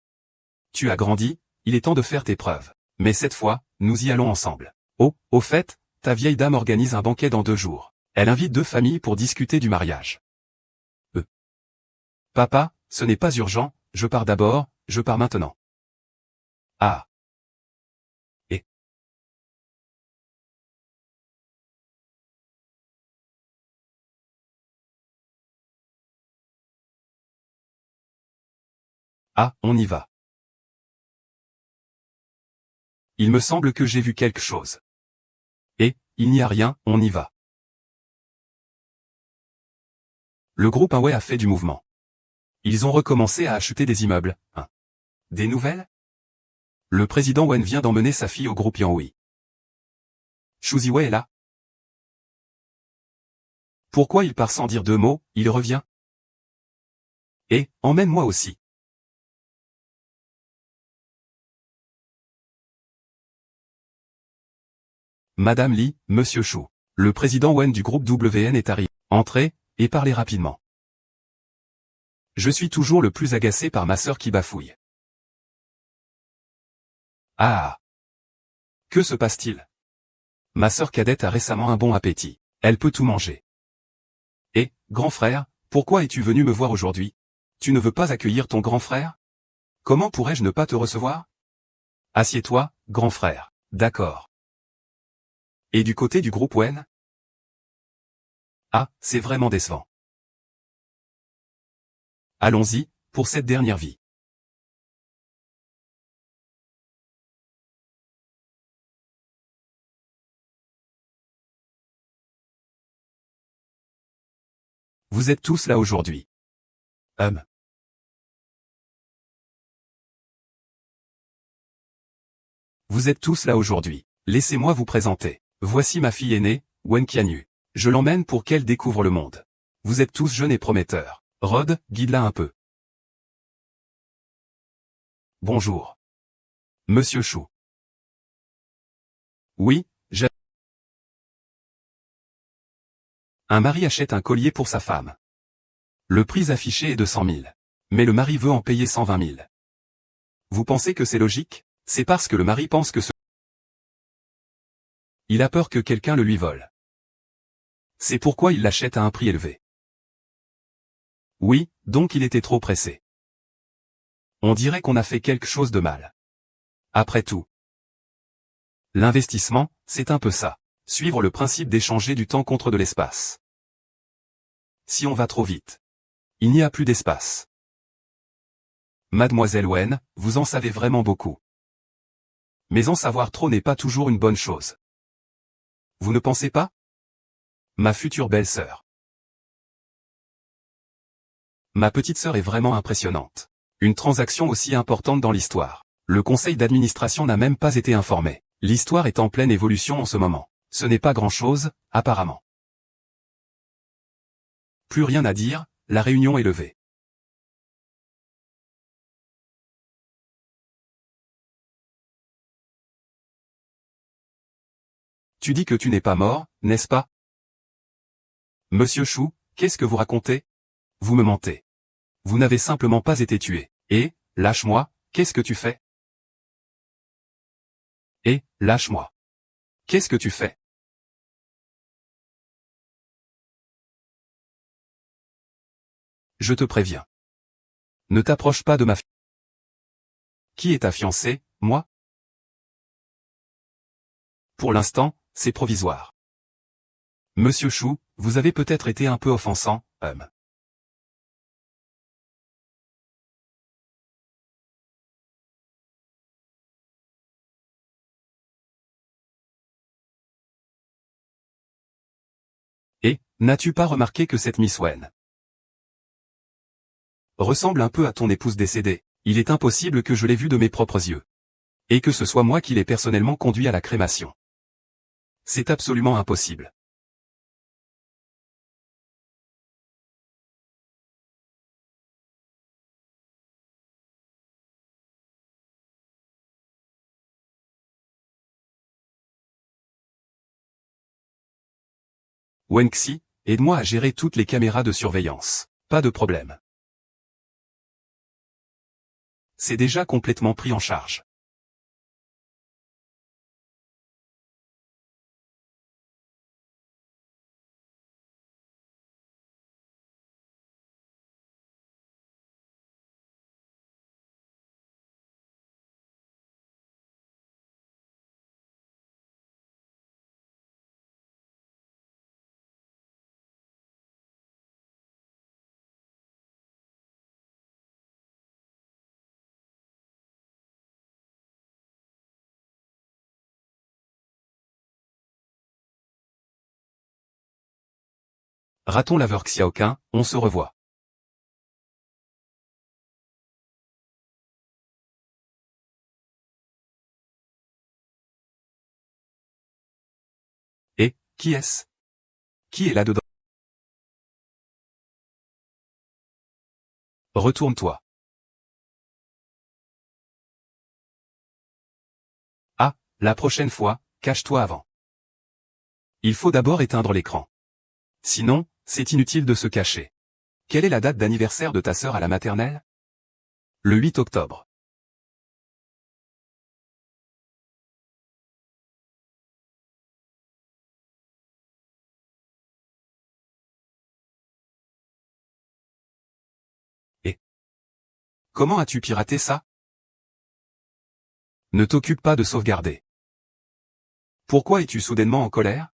Tu as grandi, il est temps de faire tes preuves. Mais cette fois, nous y allons ensemble. Oh, au fait, ta vieille dame organise un banquet dans 2 jours. Elle invite 2 familles pour discuter du mariage. Papa, ce n'est pas urgent, je pars d'abord, je pars maintenant. Ah. Et. Ah, on y va. Il me semble que j'ai vu quelque chose. Et, il n'y a rien, on y va. Le groupe Huawei a fait du mouvement. Ils ont recommencé à acheter des immeubles. Des nouvelles? Le président Wen vient d'emmener sa fille au groupe Yanhui. Shu Ziwei est là. Pourquoi il part sans dire 2 mots, il revient? Et, emmène-moi aussi. Madame Li, Monsieur Shu. Le président Wen du groupe WN est arrivé. Entrez, et parlez rapidement. Je suis toujours le plus agacé par ma sœur qui bafouille. Ah. Que se passe-t-il? Ma sœur cadette a récemment un bon appétit. Elle peut tout manger. Et, grand frère, pourquoi es-tu venu me voir aujourd'hui? Tu ne veux pas accueillir ton grand frère? Comment pourrais-je ne pas te recevoir? Assieds-toi, grand frère. D'accord. Et du côté du groupe Wen? Ah, c'est vraiment décevant. Allons-y, pour cette dernière vie. Vous êtes tous là aujourd'hui. Vous êtes tous là aujourd'hui. Laissez-moi vous présenter. Voici ma fille aînée, Wen Qianyu. Je l'emmène pour qu'elle découvre le monde. Vous êtes tous jeunes et prometteurs. Rod, guide-la un peu. Bonjour. Monsieur Shu. Oui, Un mari achète un collier pour sa femme. Le prix affiché est de 100 000. Mais le mari veut en payer 120 000. Vous pensez que c'est logique? C'est parce que le mari pense que il a peur que quelqu'un le lui vole. C'est pourquoi il l'achète à un prix élevé. Oui, donc il était trop pressé. On dirait qu'on a fait quelque chose de mal. Après tout, l'investissement, c'est un peu ça. Suivre le principe d'échanger du temps contre de l'espace. Si on va trop vite, il n'y a plus d'espace. Mademoiselle Wen, vous en savez vraiment beaucoup. Mais en savoir trop n'est pas toujours une bonne chose. Vous ne pensez pas? Ma future belle-sœur. Ma petite sœur est vraiment impressionnante. Une transaction aussi importante dans l'histoire. Le conseil d'administration n'a même pas été informé. L'histoire est en pleine évolution en ce moment. Ce n'est pas grand-chose, apparemment. Plus rien à dire, la réunion est levée. Tu dis que tu n'es pas mort, n'est-ce pas? Monsieur Chou, qu'est-ce que vous racontez? Vous me mentez. Vous n'avez simplement pas été tué. Et, lâche-moi, qu'est-ce que tu fais? Et, lâche-moi. Qu'est-ce que tu fais? Je te préviens. Ne t'approche pas de ma fille. Qui est ta fiancée, moi? Pour l'instant, c'est provisoire. Monsieur Chou, vous avez peut-être été un peu offensant, Et, n'as-tu pas remarqué que cette Miss Wen ressemble un peu à ton épouse décédée? Il est impossible que je l'ai vue de mes propres yeux. Et que ce soit moi qui l'ai personnellement conduit à la crémation. C'est absolument impossible. Wenxi, aide-moi à gérer toutes les caméras de surveillance. Pas de problème. C'est déjà complètement pris en charge. Raton laveur Xiaoquin, on se revoit. Et, qui est-ce? Qui est là-dedans? Retourne-toi. Ah, la prochaine fois, cache-toi avant. Il faut d'abord éteindre l'écran. Sinon, c'est inutile de se cacher. Quelle est la date d'anniversaire de ta sœur à la maternelle? Le 8 octobre. Et comment as-tu piraté ça? Ne t'occupe pas de sauvegarder. Pourquoi es-tu soudainement en colère?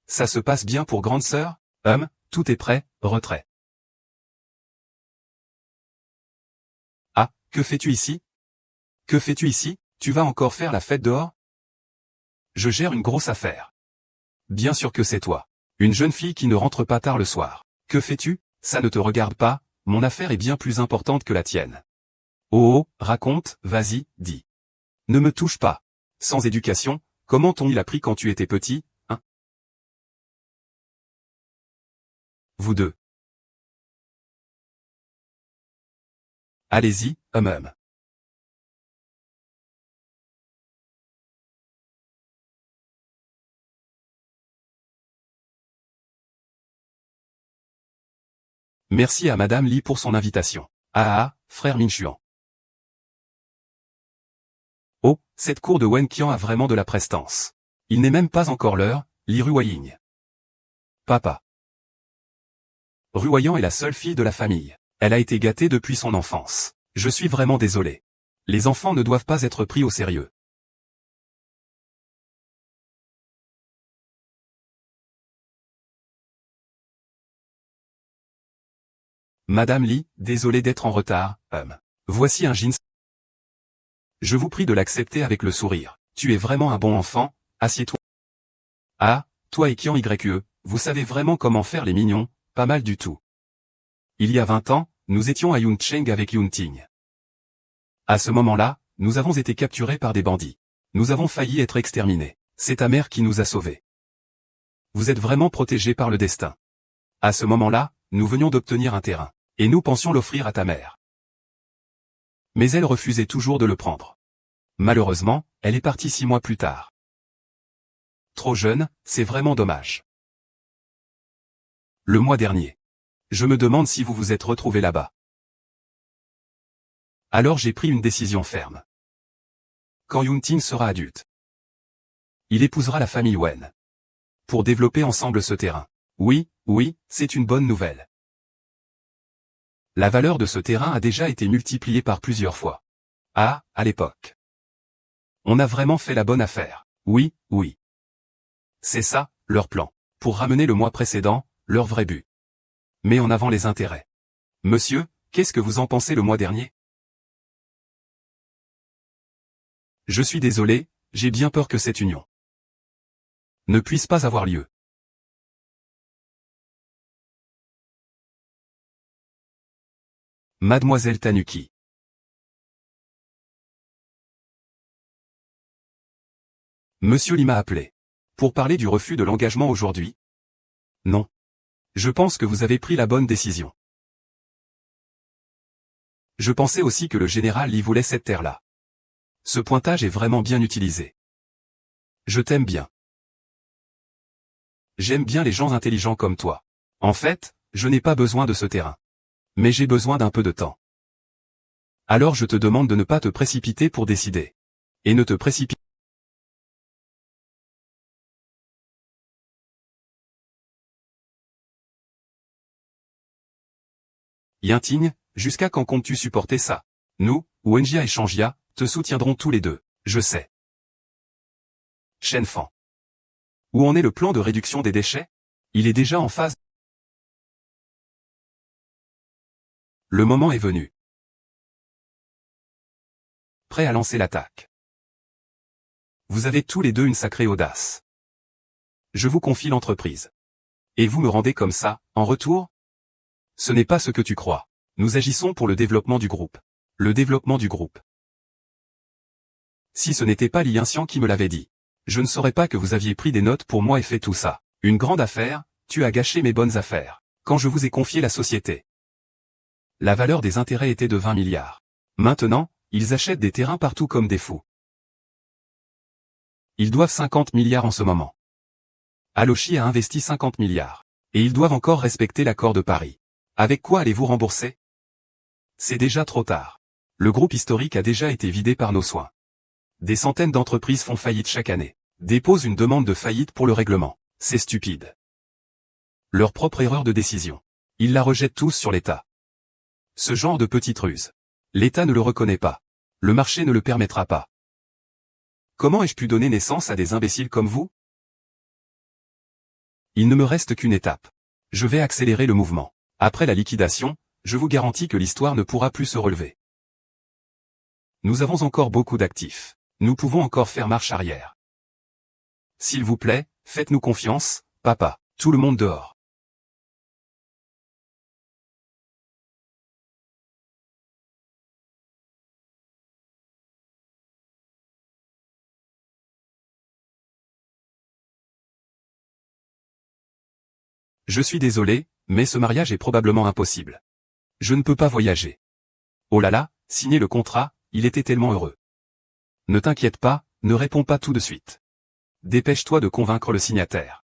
Ça se passe bien pour grande sœur? Tout est prêt, retrait. Ah, que fais-tu ici? Que fais-tu ici? Tu vas encore faire la fête dehors? Je gère une grosse affaire. Bien sûr que c'est toi. Une jeune fille qui ne rentre pas tard le soir. Que fais-tu? Ça ne te regarde pas, mon affaire est bien plus importante que la tienne. Oh, raconte, vas-y, dis. Ne me touche pas. Sans éducation, comment t'ont-ils appris quand tu étais petit, hein? Vous deux. Allez-y, hum. Merci à Madame Li pour son invitation. Ah, frère Minchuan. Oh, cette cour de Wenqian a vraiment de la prestance. Il n'est même pas encore l'heure, Li Ruoying. Papa. Ruoyang est la seule fille de la famille. Elle a été gâtée depuis son enfance. Je suis vraiment désolé. Les enfants ne doivent pas être pris au sérieux. Madame Li, désolé d'être en retard, Voici un jeans. Je vous prie de l'accepter avec le sourire. Tu es vraiment un bon enfant, assieds-toi. Ah, toi et Qian YE, vous savez vraiment comment faire les mignons, pas mal du tout. Il y a 20 ans, nous étions à Yuncheng avec Yunting. À ce moment-là, nous avons été capturés par des bandits. Nous avons failli être exterminés. C'est ta mère qui nous a sauvés. Vous êtes vraiment protégés par le destin. À ce moment-là, nous venions d'obtenir un terrain. Et nous pensions l'offrir à ta mère. Mais elle refusait toujours de le prendre. Malheureusement, elle est partie 6 mois plus tard. Trop jeune, c'est vraiment dommage. Le mois dernier. Je me demande si vous vous êtes retrouvés là-bas. Alors j'ai pris une décision ferme. Quand Yunting sera adulte, il épousera la famille Wen. Pour développer ensemble ce terrain. Oui, c'est une bonne nouvelle. La valeur de ce terrain a déjà été multipliée par plusieurs fois. Ah, à l'époque. On a vraiment fait la bonne affaire. Oui. C'est ça, leur plan. Pour ramener le mois précédent, leur vrai but. Mais en avant les intérêts. Monsieur, qu'est-ce que vous en pensez le mois dernier? Je suis désolé, j'ai bien peur que cette union ne puisse pas avoir lieu. Mademoiselle Tanuki. Monsieur Li m'a appelé. Pour parler du refus de l'engagement aujourd'hui? Non. Je pense que vous avez pris la bonne décision. Je pensais aussi que le général Li voulait cette terre-là. Ce pointage est vraiment bien utilisé. Je t'aime bien. J'aime bien les gens intelligents comme toi. En fait, je n'ai pas besoin de ce terrain. Mais j'ai besoin d'un peu de temps. Alors je te demande de ne pas te précipiter pour décider. Et ne te précipite. Yinting, jusqu'à quand comptes-tu supporter ça? Nous, Wenjia et Shangjia, te soutiendrons tous les deux, je sais. Shen Fan. Où en est le plan de réduction des déchets? Il est déjà en phase. Le moment est venu. Prêt à lancer l'attaque. Vous avez tous les deux une sacrée audace. Je vous confie l'entreprise. Et vous me rendez comme ça, en retour? Ce n'est pas ce que tu crois. Nous agissons pour le développement du groupe. Le développement du groupe. Si ce n'était pas Li Yanxian qui me l'avait dit, je ne saurais pas que vous aviez pris des notes pour moi et fait tout ça. Une grande affaire, tu as gâché mes bonnes affaires. Quand je vous ai confié la société. La valeur des intérêts était de 20 milliards. Maintenant, ils achètent des terrains partout comme des fous. Ils doivent 50 milliards en ce moment. Alochi a investi 50 milliards. Et ils doivent encore respecter l'accord de Paris. Avec quoi allez-vous rembourser? C'est déjà trop tard. Le groupe historique a déjà été vidé par nos soins. Des centaines d'entreprises font faillite chaque année. Déposent une demande de faillite pour le règlement. C'est stupide. Leur propre erreur de décision. Ils la rejettent tous sur l'État. Ce genre de petite ruse. L'État ne le reconnaît pas. Le marché ne le permettra pas. Comment ai-je pu donner naissance à des imbéciles comme vous? Il ne me reste qu'une étape. Je vais accélérer le mouvement. Après la liquidation, je vous garantis que l'histoire ne pourra plus se relever. Nous avons encore beaucoup d'actifs. Nous pouvons encore faire marche arrière. S'il vous plaît, faites-nous confiance, papa. Tout le monde dehors. Je suis désolé, mais ce mariage est probablement impossible. Je ne peux pas voyager. Oh là là, signer le contrat, il était tellement heureux. Ne t'inquiète pas, ne réponds pas tout de suite. Dépêche-toi de convaincre le signataire.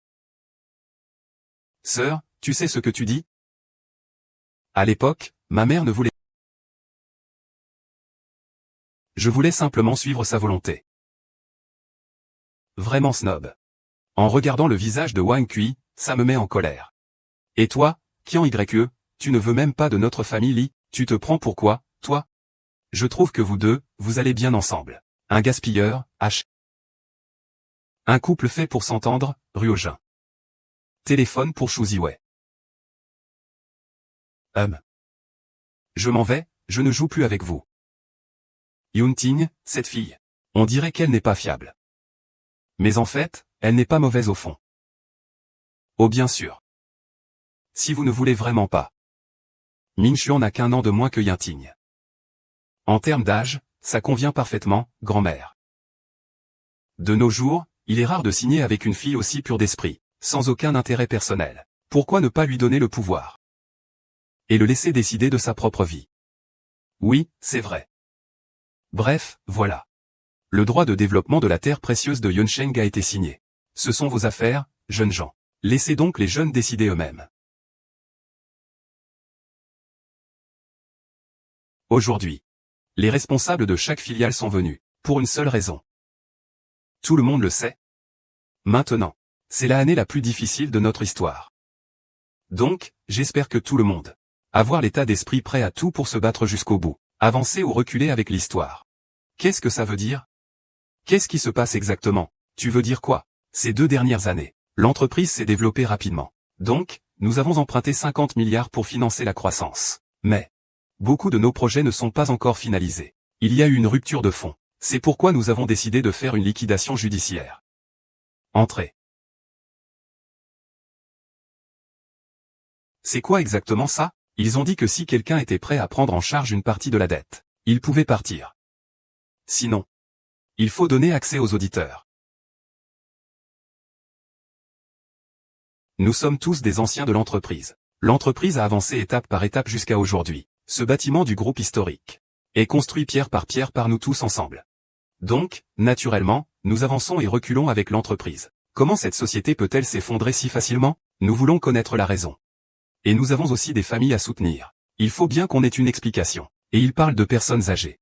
Sœur, tu sais ce que tu dis? À l'époque, ma mère ne voulait. Je voulais simplement suivre sa volonté. Vraiment snob. En regardant le visage de Wang Kui, ça me met en colère. Et toi, Qian Yue, tu ne veux même pas de notre famille Li, tu te prends pour quoi, toi? Je trouve que vous deux, vous allez bien ensemble. Un gaspilleur, H. Un couple fait pour s'entendre, Ruojin. Téléphone pour Shu Ziwei. Je m'en vais, je ne joue plus avec vous. Yunting, cette fille. On dirait qu'elle n'est pas fiable. Mais en fait, elle n'est pas mauvaise au fond. Oh bien sûr. Si vous ne voulez vraiment pas. Min Xuan n'a qu'1 an de moins que Yunting. En termes d'âge, ça convient parfaitement, grand-mère. De nos jours, il est rare de signer avec une fille aussi pure d'esprit, sans aucun intérêt personnel. Pourquoi ne pas lui donner le pouvoir? Et le laisser décider de sa propre vie. Oui, c'est vrai. Bref, voilà. Le droit de développement de la terre précieuse de Yunsheng a été signé. Ce sont vos affaires, jeunes gens. Laissez donc les jeunes décider eux-mêmes. Aujourd'hui, les responsables de chaque filiale sont venus, pour une seule raison. Tout le monde le sait. Maintenant, c'est l'année la plus difficile de notre histoire. Donc, j'espère que tout le monde avoir l'état d'esprit prêt à tout pour se battre jusqu'au bout, avancer ou reculer avec l'histoire. Qu'est-ce que ça veut dire? Qu'est-ce qui se passe exactement? Tu veux dire quoi? Ces 2 dernières années, l'entreprise s'est développée rapidement. Donc, nous avons emprunté 50 milliards pour financer la croissance. Mais, beaucoup de nos projets ne sont pas encore finalisés. Il y a eu une rupture de fonds. C'est pourquoi nous avons décidé de faire une liquidation judiciaire. Entrez. C'est quoi exactement ça? Ils ont dit que si quelqu'un était prêt à prendre en charge une partie de la dette, il pouvait partir. Sinon, il faut donner accès aux auditeurs. Nous sommes tous des anciens de l'entreprise. L'entreprise a avancé étape par étape jusqu'à aujourd'hui. Ce bâtiment du groupe historique est construit pierre par nous tous ensemble. Donc, naturellement, nous avançons et reculons avec l'entreprise. Comment cette société peut-elle s'effondrer si facilement? Nous voulons connaître la raison. Et nous avons aussi des familles à soutenir. Il faut bien qu'on ait une explication. Et il parle de personnes âgées.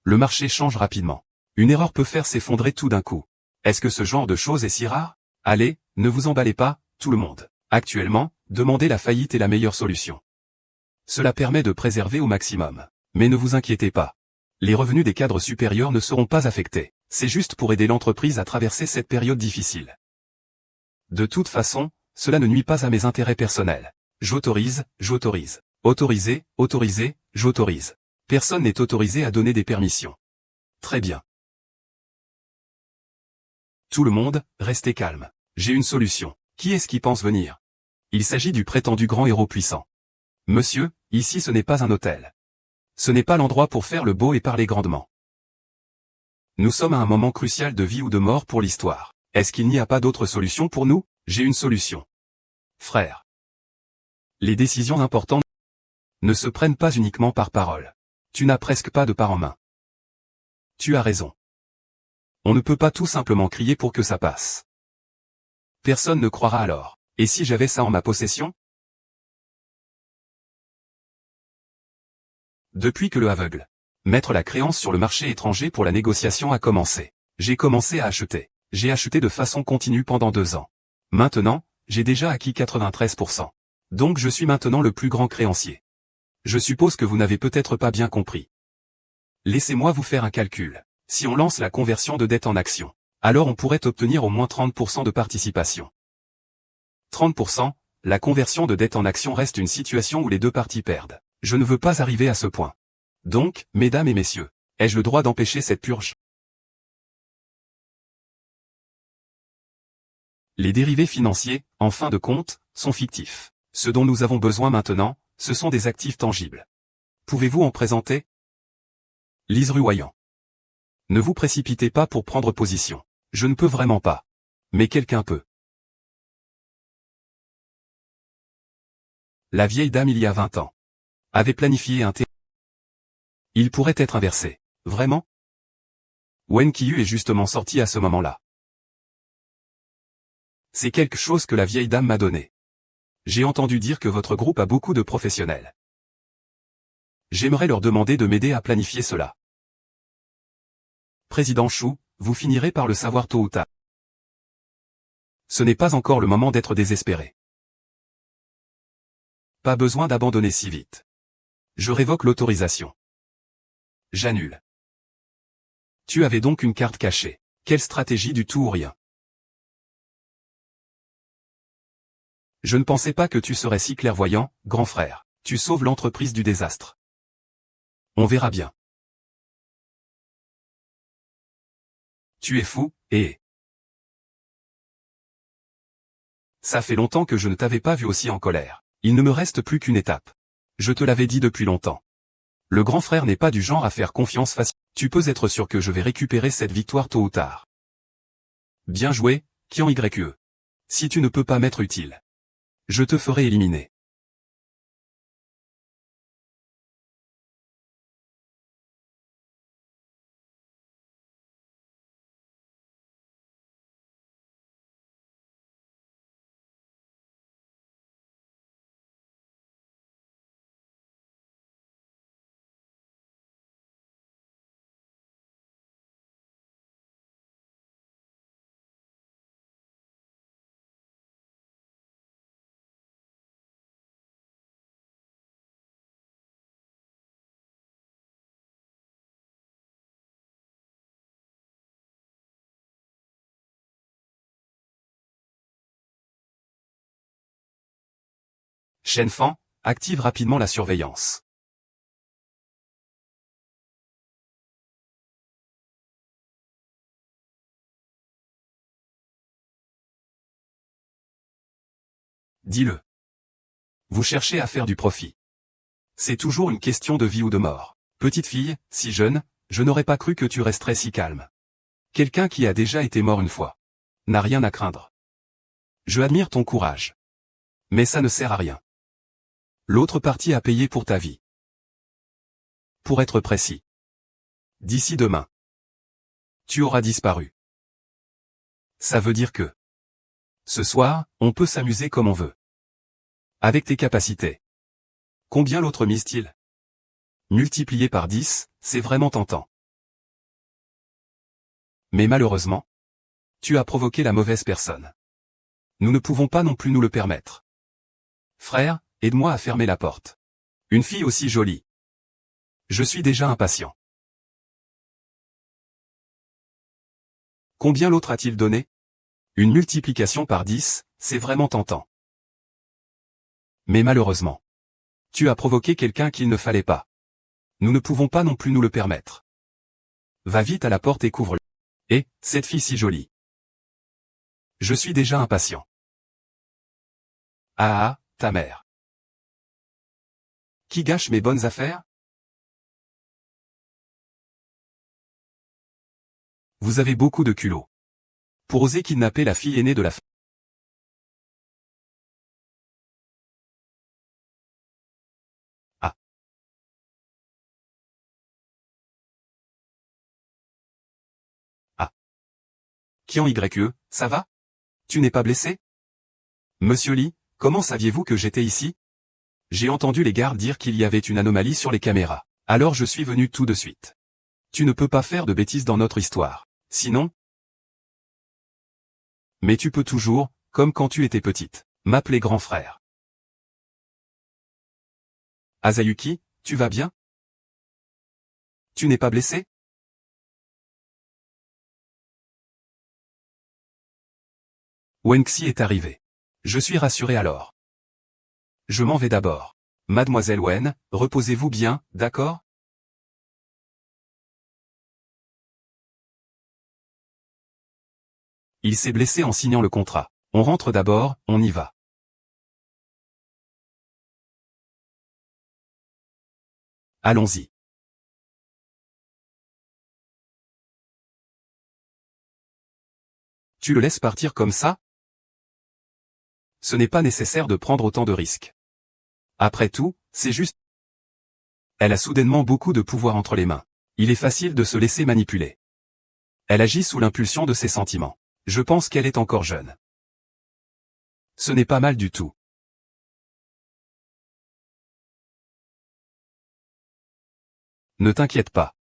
Le marché change rapidement. Une erreur peut faire s'effondrer tout d'un coup. Est-ce que ce genre de choses est si rare? Allez, ne vous emballez pas, tout le monde. Actuellement, demander la faillite est la meilleure solution. Cela permet de préserver au maximum. Mais ne vous inquiétez pas. Les revenus des cadres supérieurs ne seront pas affectés. C'est juste pour aider l'entreprise à traverser cette période difficile. De toute façon, cela ne nuit pas à mes intérêts personnels. J'autorise, j'autorise. Autoriser, autoriser, j'autorise. Personne n'est autorisé à donner des permissions. Très bien. Tout le monde, restez calme. J'ai une solution. Qui est-ce qui pense venir? Il s'agit du prétendu grand héros puissant. Monsieur, ici ce n'est pas un hôtel. Ce n'est pas l'endroit pour faire le beau et parler grandement. Nous sommes à un moment crucial de vie ou de mort pour l'histoire. Est-ce qu'il n'y a pas d'autre solution pour nous? J'ai une solution. Frère. Les décisions importantes ne se prennent pas uniquement par parole. Tu n'as presque pas de part en main. Tu as raison. On ne peut pas tout simplement crier pour que ça passe. Personne ne croira alors. Et si j'avais ça en ma possession? Depuis que le aveugle, mettre la créance sur le marché étranger pour la négociation a commencé. J'ai commencé à acheter. J'ai acheté de façon continue pendant 2 ans. Maintenant, j'ai déjà acquis 93%. Donc je suis maintenant le plus grand créancier. Je suppose que vous n'avez peut-être pas bien compris. Laissez-moi vous faire un calcul. Si on lance la conversion de dette en action, alors on pourrait obtenir au moins 30% de participation. 30%, la conversion de dette en action reste une situation où les 2 parties perdent. Je ne veux pas arriver à ce point. Donc, mesdames et messieurs, ai-je le droit d'empêcher cette purge? Les dérivés financiers, en fin de compte, sont fictifs. Ce dont nous avons besoin maintenant, ce sont des actifs tangibles. Pouvez-vous en présenter? Lise Ruoyant. Ne vous précipitez pas pour prendre position. Je ne peux vraiment pas. Mais quelqu'un peut. La vieille dame il y a 20 ans avait planifié un Il pourrait être inversé. Vraiment? Wen Qiyu est justement sorti à ce moment-là. C'est quelque chose que la vieille dame m'a donné. J'ai entendu dire que votre groupe a beaucoup de professionnels. J'aimerais leur demander de m'aider à planifier cela. Président Shu, vous finirez par le savoir tôt ou tard. Ce n'est pas encore le moment d'être désespéré. Pas besoin d'abandonner si vite. Je révoque l'autorisation. J'annule. Tu avais donc une carte cachée. Quelle stratégie du tout ou rien? Je ne pensais pas que tu serais si clairvoyant, grand frère. Tu sauves l'entreprise du désastre. On verra bien. Tu es fou, et... Ça fait longtemps que je ne t'avais pas vu aussi en colère. Il ne me reste plus qu'une étape. Je te l'avais dit depuis longtemps. Le grand frère n'est pas du genre à faire confiance facile. Tu peux être sûr que je vais récupérer cette victoire tôt ou tard. Bien joué, Qian Yue. Si tu ne peux pas m'être utile, je te ferai éliminer. Shen Fan, active rapidement la surveillance. Dis-le. Vous cherchez à faire du profit. C'est toujours une question de vie ou de mort. Petite fille, si jeune, je n'aurais pas cru que tu resterais si calme. Quelqu'un qui a déjà été mort une fois n'a rien à craindre. Je admire ton courage. Mais ça ne sert à rien. L'autre partie a payé pour ta vie. Pour être précis. D'ici demain. Tu auras disparu. Ça veut dire que... Ce soir, on peut s'amuser comme on veut. Avec tes capacités. Combien l'autre mise-t-il? Multiplié par 10, c'est vraiment tentant. Mais malheureusement, tu as provoqué la mauvaise personne. Nous ne pouvons pas non plus nous le permettre. Frère, aide-moi à fermer la porte. Une fille aussi jolie. Je suis déjà impatient. Combien l'autre a-t-il donné? Une multiplication par 10, c'est vraiment tentant. Mais malheureusement, tu as provoqué quelqu'un qu'il ne fallait pas. Nous ne pouvons pas non plus nous le permettre. Va vite à la porte et couvre-le. Et, cette fille si jolie. Je suis déjà impatient. Ah, ta mère. Qui gâche mes bonnes affaires? Vous avez beaucoup de culot. Pour oser kidnapper la fille aînée de la famille. Ah. Ah. Qian Yue, ça va? Tu n'es pas blessé? Monsieur Li, comment saviez-vous que j'étais ici? J'ai entendu les gardes dire qu'il y avait une anomalie sur les caméras. Alors je suis venu tout de suite. Tu ne peux pas faire de bêtises dans notre histoire. Sinon... Mais tu peux toujours, comme quand tu étais petite, m'appeler grand frère. Asayuki, tu vas bien? Tu n'es pas blessé? Wenxi est arrivé. Je suis rassuré alors. Je m'en vais d'abord. Mademoiselle Wen, reposez-vous bien, d'accord? Il s'est blessé en signant le contrat. On rentre d'abord, on y va. Allons-y. Tu le laisses partir comme ça? Ce n'est pas nécessaire de prendre autant de risques. Après tout, c'est juste... Elle a soudainement beaucoup de pouvoir entre les mains. Il est facile de se laisser manipuler. Elle agit sous l'impulsion de ses sentiments. Je pense qu'elle est encore jeune. Ce n'est pas mal du tout. Ne t'inquiète pas.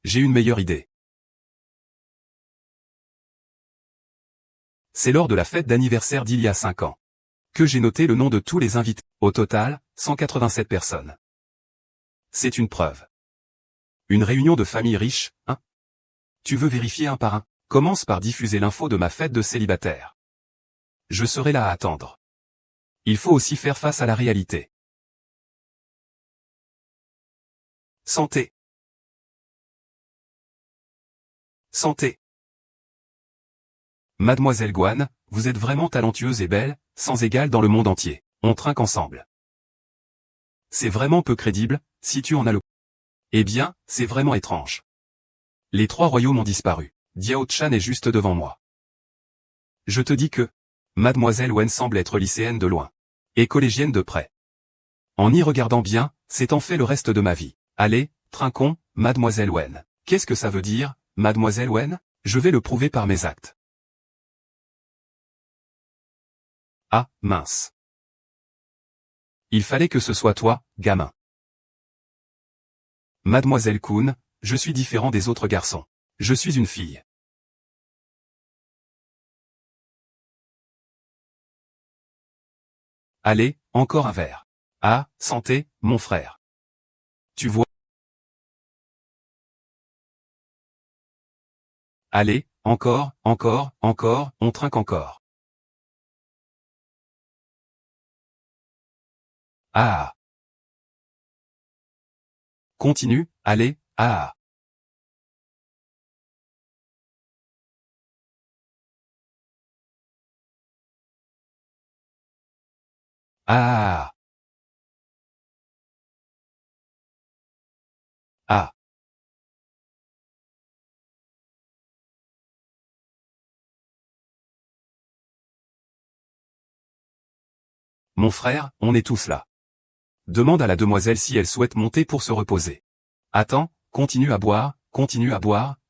J'ai une meilleure idée. C'est lors de la fête d'anniversaire d'il y a 5 ans que j'ai noté le nom de tous les invités. Au total, 187 personnes. C'est une preuve. Une réunion de famille riche, hein? Tu veux vérifier un par un? Commence par diffuser l'info de ma fête de célibataire. Je serai là à attendre. Il faut aussi faire face à la réalité. Santé. Santé. Mademoiselle Guan, vous êtes vraiment talentueuse et belle, sans égale dans le monde entier. On trinque ensemble. C'est vraiment peu crédible, si tu en as le... Eh bien, c'est vraiment étrange. Les 3 royaumes ont disparu. Diao Chan est juste devant moi. Je te dis que... Mademoiselle Wen semble être lycéenne de loin. Et collégienne de près. En y regardant bien, c'est en fait le reste de ma vie. Allez, trinquons, Mademoiselle Wen. Qu'est-ce que ça veut dire, Mademoiselle Wen? Je vais le prouver par mes actes. Ah, mince. Il fallait que ce soit toi, gamin. Mademoiselle Kun, je suis différent des autres garçons. Je suis une fille. Allez, encore un verre. Ah, santé, mon frère. Tu vois? Allez, encore, on trinque encore. Ah. Continue, allez, ah. Ah. Ah. Mon frère, on est tous là. Demande à la demoiselle si elle souhaite monter pour se reposer. Attends, continue à boire,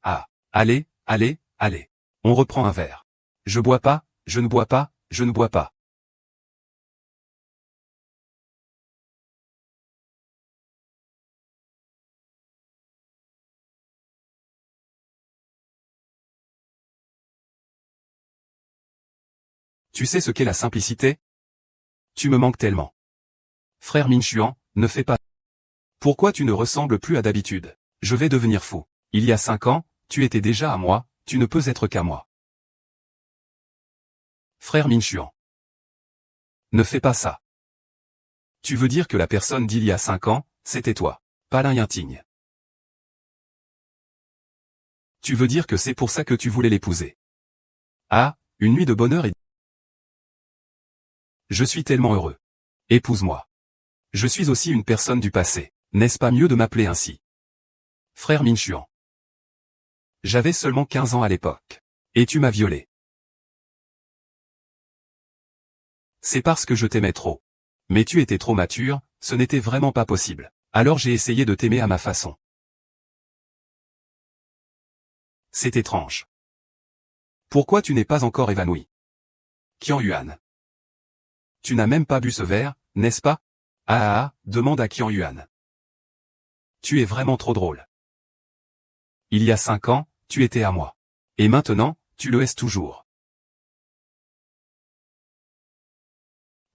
ah. Allez, allez, allez. On reprend un verre. Je bois pas, je ne bois pas, je ne bois pas. Tu sais ce qu'est la simplicité? Tu me manques tellement. Frère Minchuan, ne fais pas. Pourquoi tu ne ressembles plus à d'habitude? Je vais devenir fou. Il y a 5 ans, tu étais déjà à moi, tu ne peux être qu'à moi. Frère Minchuan. Ne fais pas ça. Tu veux dire que la personne d'il y a 5 ans, c'était toi. Palin Yinting. Tu veux dire que c'est pour ça que tu voulais l'épouser. Ah, une nuit de bonheur et... Je suis tellement heureux. Épouse-moi. Je suis aussi une personne du passé. N'est-ce pas mieux de m'appeler ainsi? Frère Minchuan. J'avais seulement 15 ans à l'époque. Et tu m'as violé. C'est parce que je t'aimais trop. Mais tu étais trop mature, ce n'était vraiment pas possible. Alors j'ai essayé de t'aimer à ma façon. C'est étrange. Pourquoi tu n'es pas encore évanoui? Qian Yuan. Tu n'as même pas bu ce verre, n'est-ce pas? Demande à Qian Yuan. Tu es vraiment trop drôle. Il y a 5 ans, tu étais à moi. Et maintenant, tu le es toujours.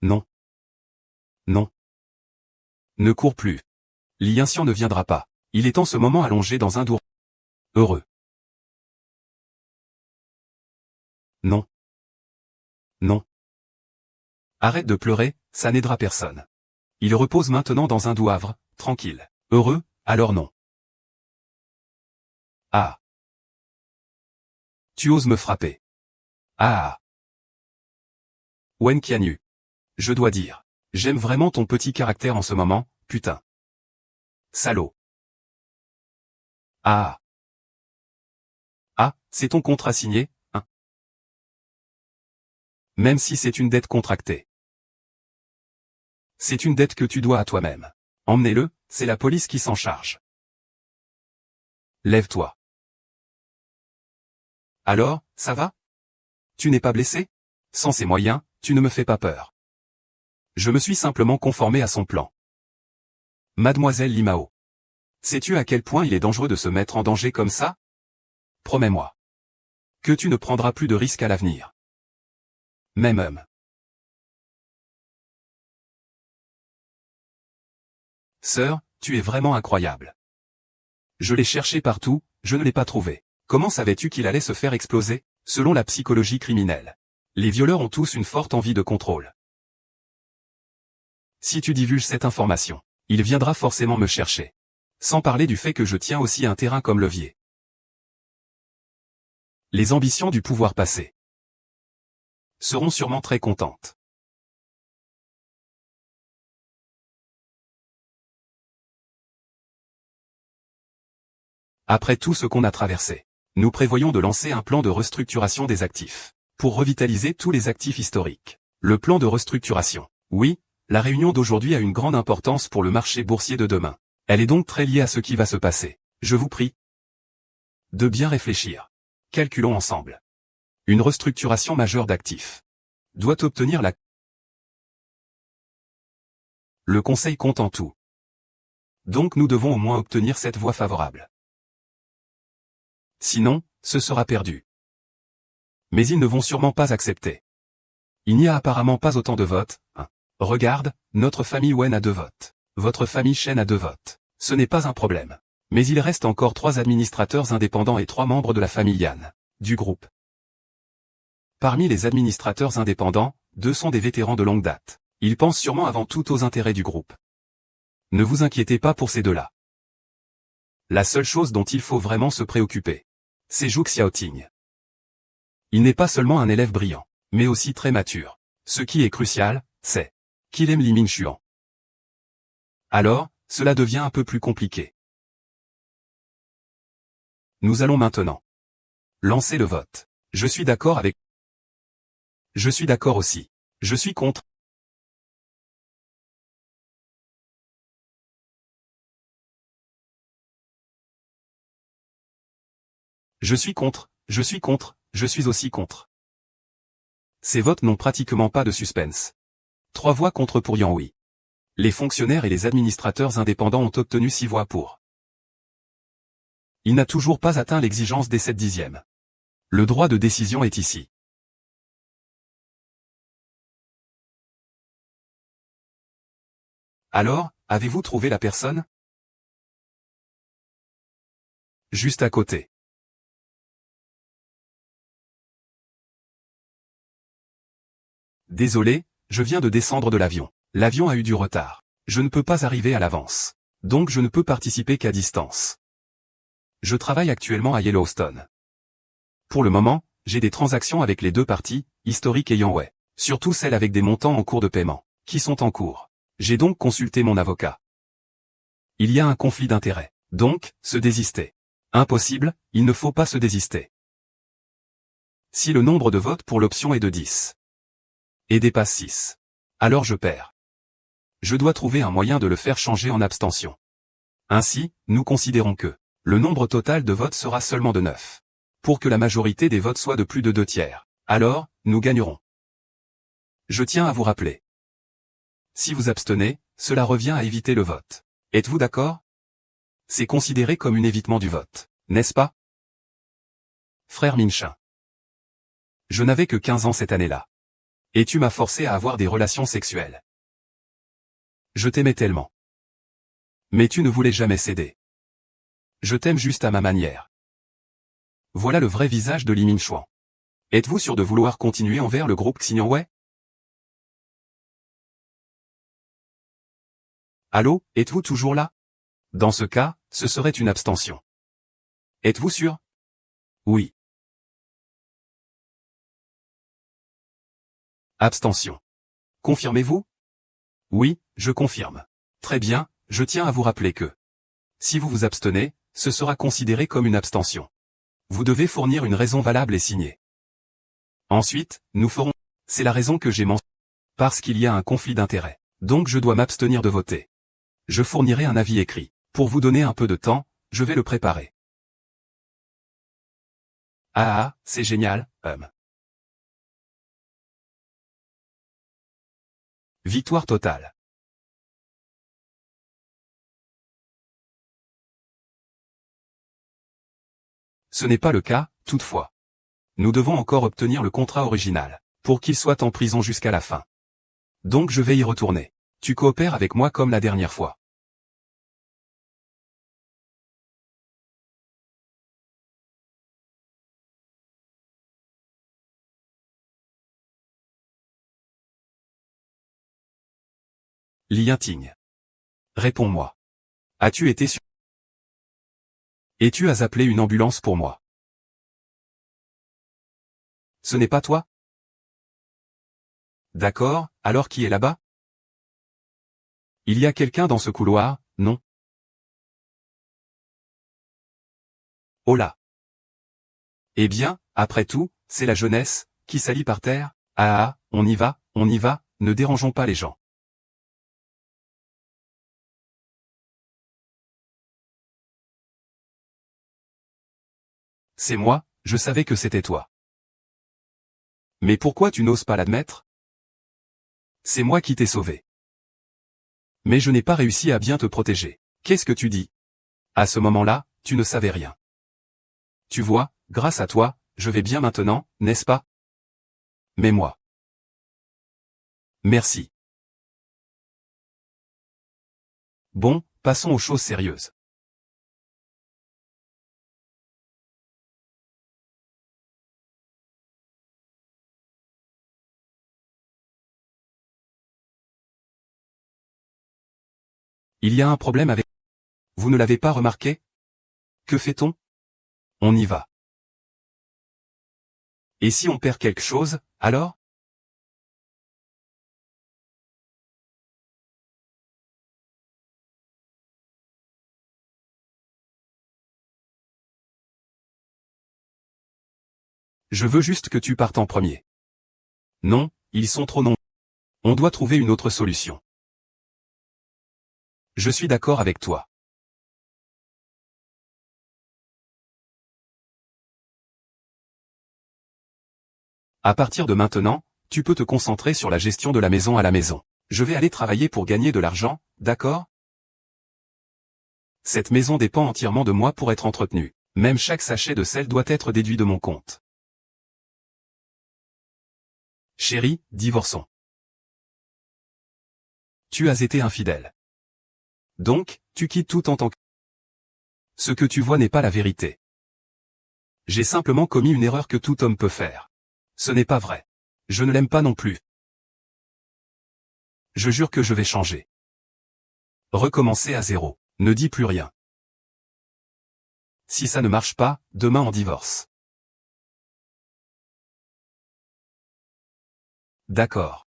Non. Non. Ne cours plus. Li Yanxian ne viendra pas. Il est en ce moment allongé dans un doux. Heureux. Non. Non. Arrête de pleurer, ça n'aidera personne. Il repose maintenant dans un doux havre, tranquille. Heureux, alors non. Ah. Tu oses me frapper. Ah. Wen Qianyu. Je dois dire. J'aime vraiment ton petit caractère en ce moment, putain. Salaud. Ah. Ah, c'est ton contrat signé, hein? Même si c'est une dette contractée. C'est une dette que tu dois à toi-même. Emmenez-le, c'est la police qui s'en charge. Lève-toi. Alors, ça va? Tu n'es pas blessé? Sans ces moyens, tu ne me fais pas peur. Je me suis simplement conformé à son plan. Mademoiselle Limao. Sais-tu à quel point il est dangereux de se mettre en danger comme ça? Promets-moi que tu ne prendras plus de risques à l'avenir. Même homme. Sœur, tu es vraiment incroyable. Je l'ai cherché partout, je ne l'ai pas trouvé. Comment savais-tu qu'il allait se faire exploser? Selon la psychologie criminelle, les violeurs ont tous une forte envie de contrôle. Si tu divulgues cette information, il viendra forcément me chercher. Sans parler du fait que je tiens aussi un terrain comme levier. Les ambitions du pouvoir passé seront sûrement très contentes. Après tout ce qu'on a traversé, nous prévoyons de lancer un plan de restructuration des actifs, pour revitaliser tous les actifs historiques. Le plan de restructuration. Oui, la réunion d'aujourd'hui a une grande importance pour le marché boursier de demain. Elle est donc très liée à ce qui va se passer. Je vous prie de bien réfléchir. Calculons ensemble. Une restructuration majeure d'actifs doit obtenir la... Le Conseil compte en tout. Donc nous devons au moins obtenir cette voix favorable. Sinon, ce sera perdu. Mais ils ne vont sûrement pas accepter. Il n'y a apparemment pas autant de votes. Regarde, notre famille Wen a 2 votes. Votre famille Shen a 2 votes. Ce n'est pas un problème. Mais il reste encore 3 administrateurs indépendants et 3 membres de la famille Yan, du groupe. Parmi les administrateurs indépendants, 2 sont des vétérans de longue date. Ils pensent sûrement avant tout aux intérêts du groupe. Ne vous inquiétez pas pour ces 2-là. La seule chose dont il faut vraiment se préoccuper, c'est Zhu Xiaoting. Il n'est pas seulement un élève brillant, mais aussi très mature. Ce qui est crucial, c'est qu'il aime Li Mingxuan. Alors, cela devient un peu plus compliqué. Nous allons maintenant lancer le vote. Je suis d'accord avec... Je suis d'accord aussi. Je suis contre. Je suis contre, je suis contre, je suis aussi contre. Ces votes n'ont pratiquement pas de suspense. 3 voix contre pour Yang Oui. Les fonctionnaires et les administrateurs indépendants ont obtenu 6 voix pour. Il n'a toujours pas atteint l'exigence des 7/10. Le droit de décision est ici. Alors, avez-vous trouvé la personne? Juste à côté. Désolé, je viens de descendre de l'avion. L'avion a eu du retard. Je ne peux pas arriver à l'avance. Donc je ne peux participer qu'à distance. Je travaille actuellement à Yellowstone. Pour le moment, j'ai des transactions avec les 2 parties, historiques et Yang Wei. Surtout celles avec des montants en cours de paiement, qui sont en cours. J'ai donc consulté mon avocat. Il y a un conflit d'intérêts. Donc, se désister. Impossible, il ne faut pas se désister. Si le nombre de votes pour l'option est de 10 et dépasse 6, alors je perds. Je dois trouver un moyen de le faire changer en abstention. Ainsi, nous considérons que le nombre total de votes sera seulement de 9. Pour que la majorité des votes soit de plus de 2/3. Alors, nous gagnerons. Je tiens à vous rappeler. Si vous abstenez, cela revient à éviter le vote. Êtes-vous d'accord? C'est considéré comme un évitement du vote, n'est-ce pas? Frère Minchin. Je n'avais que 15 ans cette année-là. Et tu m'as forcé à avoir des relations sexuelles. Je t'aimais tellement. Mais tu ne voulais jamais céder. Je t'aime juste à ma manière. Voilà le vrai visage de Li Mingxuan. Êtes-vous sûr de vouloir continuer envers le groupe Xinjiang Wei? Allô, êtes-vous toujours là? Dans ce cas, ce serait une abstention. Êtes-vous sûr? Oui. Abstention. Confirmez-vous? Oui, je confirme. Très bien, je tiens à vous rappeler que si vous vous abstenez, ce sera considéré comme une abstention. Vous devez fournir une raison valable et signée. Ensuite, nous ferons... C'est la raison que j'ai mentionnée. Parce qu'il y a un conflit d'intérêts. Donc je dois m'abstenir de voter. Je fournirai un avis écrit. Pour vous donner un peu de temps, je vais le préparer. Ah, c'est génial, Victoire totale. Ce n'est pas le cas, toutefois. Nous devons encore obtenir le contrat original, pour qu'il soit en prison jusqu'à la fin. Donc je vais y retourner. Tu coopères avec moi comme la dernière fois. Li Yinting. Réponds-moi. As-tu été sûr? Et tu as appelé une ambulance pour moi. Ce n'est pas toi? D'accord, alors qui est là-bas? Il y a quelqu'un dans ce couloir, non? Oh là! Eh bien, après tout, c'est la jeunesse, qui s'allie par terre. Ah, on y va, ne dérangeons pas les gens. C'est moi, je savais que c'était toi. Mais pourquoi tu n'oses pas l'admettre? C'est moi qui t'ai sauvé. Mais je n'ai pas réussi à bien te protéger. Qu'est-ce que tu dis? À ce moment-là, tu ne savais rien. Tu vois, grâce à toi, je vais bien maintenant, n'est-ce pas? Mais moi. Merci. Bon, passons aux choses sérieuses. Il y a un problème avec... Vous ne l'avez pas remarqué? Que fait-on? On y va. Et si on perd quelque chose, alors? Je veux juste que tu partes en premier. Non, ils sont trop nombreux. On doit trouver une autre solution. Je suis d'accord avec toi. À partir de maintenant, tu peux te concentrer sur la gestion de la maison à la maison. Je vais aller travailler pour gagner de l'argent, d'accord? Cette maison dépend entièrement de moi pour être entretenue. Même chaque sachet de sel doit être déduit de mon compte. Chérie, divorçons. Tu as été infidèle. Donc, tu quittes tout en tant que... Ce que tu vois n'est pas la vérité. J'ai simplement commis une erreur que tout homme peut faire. Ce n'est pas vrai. Je ne l'aime pas non plus. Je jure que je vais changer. Recommencer à zéro. Ne dis plus rien. Si ça ne marche pas, demain on divorce. D'accord.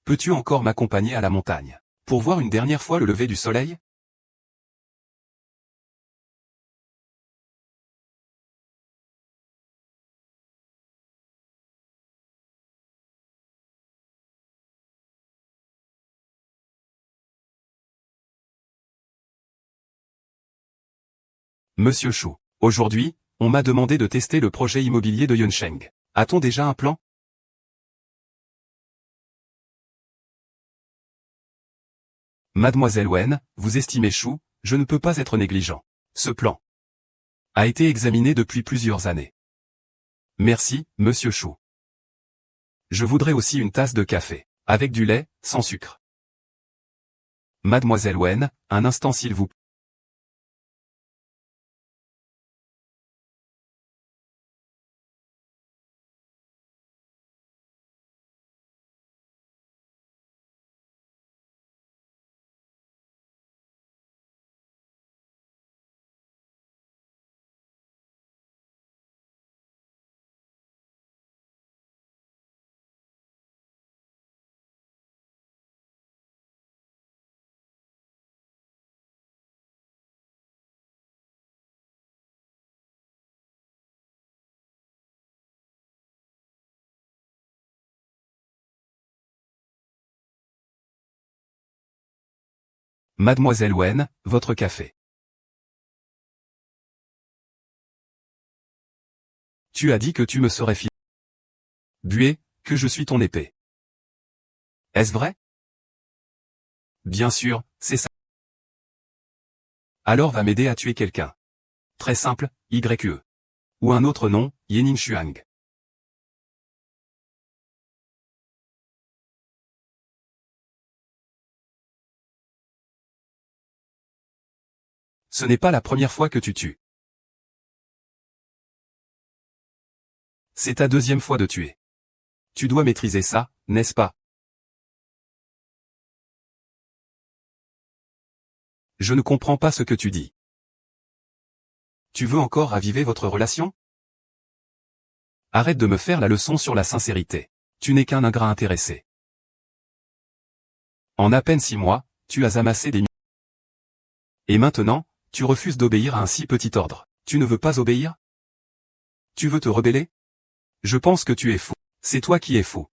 Peux-tu encore m'accompagner à la montagne? Pour voir une dernière fois le lever du soleil? Monsieur Chou. Aujourd'hui, on m'a demandé de tester le projet immobilier de Yunsheng. A-t-on déjà un plan? Mademoiselle Wen, vous estimez Chou, je ne peux pas être négligent. Ce plan a été examiné depuis plusieurs années. Merci, monsieur Chou. Je voudrais aussi une tasse de café. Avec du lait, sans sucre. Mademoiselle Wen, un instant s'il vous plaît. Mademoiselle Wen, votre café. Tu as dit que tu me serais fidèle. Buée, que je suis ton épée. Est-ce vrai? Bien sûr, c'est ça. Alors va m'aider à tuer quelqu'un. Très simple, YE. Ou un autre nom, Yening Shuang. Ce n'est pas la première fois que tu tues. C'est ta deuxième fois de tuer. Tu dois maîtriser ça, n'est-ce pas? Je ne comprends pas ce que tu dis. Tu veux encore raviver votre relation? Arrête de me faire la leçon sur la sincérité. Tu n'es qu'un ingrat intéressé. En à peine 6 mois, tu as amassé des... Et maintenant, tu refuses d'obéir à un si petit ordre. Tu ne veux pas obéir? Tu veux te rebeller? Je pense que tu es fou. C'est toi qui es fou.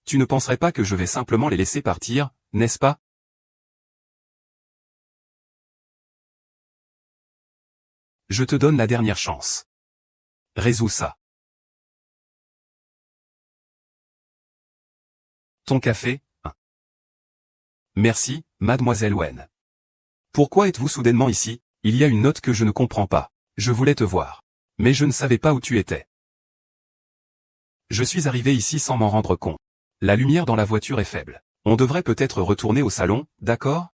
Tu ne penserais pas que je vais simplement les laisser partir, n'est-ce pas? Je te donne la dernière chance. Résous ça. Ton café, hein. Merci, mademoiselle Wen. Pourquoi êtes-vous soudainement ici? Il y a une note que je ne comprends pas. Je voulais te voir. Mais je ne savais pas où tu étais. Je suis arrivé ici sans m'en rendre compte. La lumière dans la voiture est faible. On devrait peut-être retourner au salon, d'accord?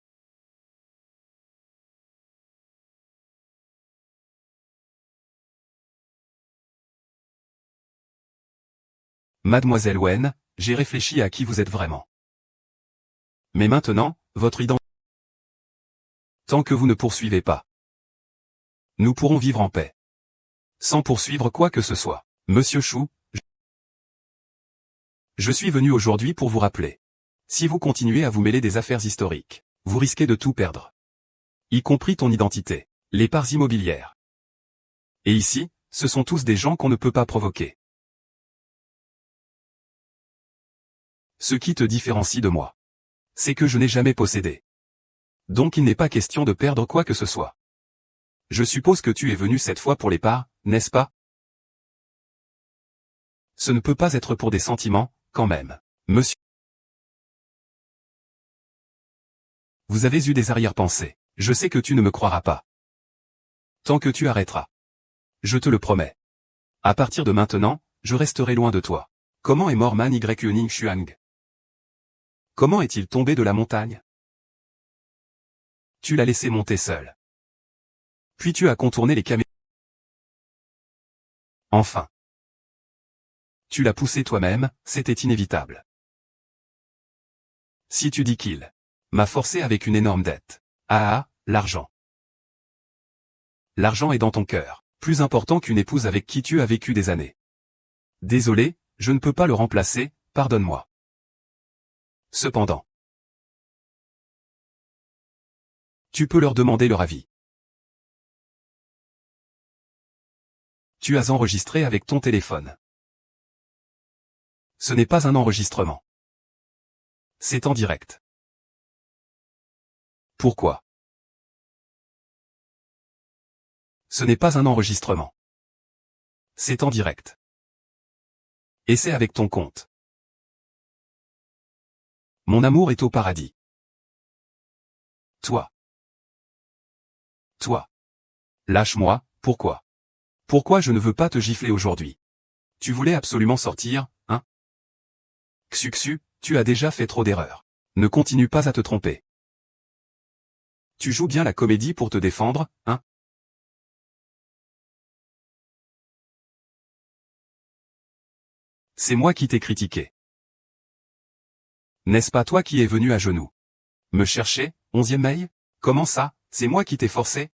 Mademoiselle Wen, j'ai réfléchi à qui vous êtes vraiment. Mais maintenant, votre identité... Tant que vous ne poursuivez pas. Nous pourrons vivre en paix. Sans poursuivre quoi que ce soit. Monsieur Chou, je suis venu aujourd'hui pour vous rappeler. Si vous continuez à vous mêler des affaires historiques, vous risquez de tout perdre. Y compris ton identité. Les parts immobilières. Et ici, ce sont tous des gens qu'on ne peut pas provoquer. Ce qui te différencie de moi, c'est que je n'ai jamais possédé. Donc il n'est pas question de perdre quoi que ce soit. Je suppose que tu es venu cette fois pour les parts, n'est-ce pas? Ce ne peut pas être pour des sentiments, quand même. Monsieur. Vous avez eu des arrière-pensées. Je sais que tu ne me croiras pas. Tant que tu arrêteras. Je te le promets. À partir de maintenant, je resterai loin de toi. Comment est mort Man Yuning Shuang? Comment est-il tombé de la montagne? Tu l'as laissé monter seul. Puis tu as contourné les caméras. Enfin. Tu l'as poussé toi-même, c'était inévitable. Si tu dis qu'il m'a forcé avec une énorme dette. Ah, l'argent. L'argent est dans ton cœur, plus important qu'une épouse avec qui tu as vécu des années. Désolé, je ne peux pas le remplacer, pardonne-moi. Cependant, tu peux leur demander leur avis. Tu as enregistré avec ton téléphone. Ce n'est pas un enregistrement. C'est en direct. Pourquoi? Ce n'est pas un enregistrement. C'est en direct. Et c'est avec ton compte. Mon amour est au paradis. Toi. Toi. Lâche-moi, pourquoi? Pourquoi je ne veux pas te gifler aujourd'hui? Tu voulais absolument sortir, hein? Xuxu, tu as déjà fait trop d'erreurs. Ne continue pas à te tromper. Tu joues bien la comédie pour te défendre, hein? C'est moi qui t'ai critiqué. N'est-ce pas toi qui es venu à genoux? Me chercher, 11e mail? Comment ça, c'est moi qui t'ai forcé?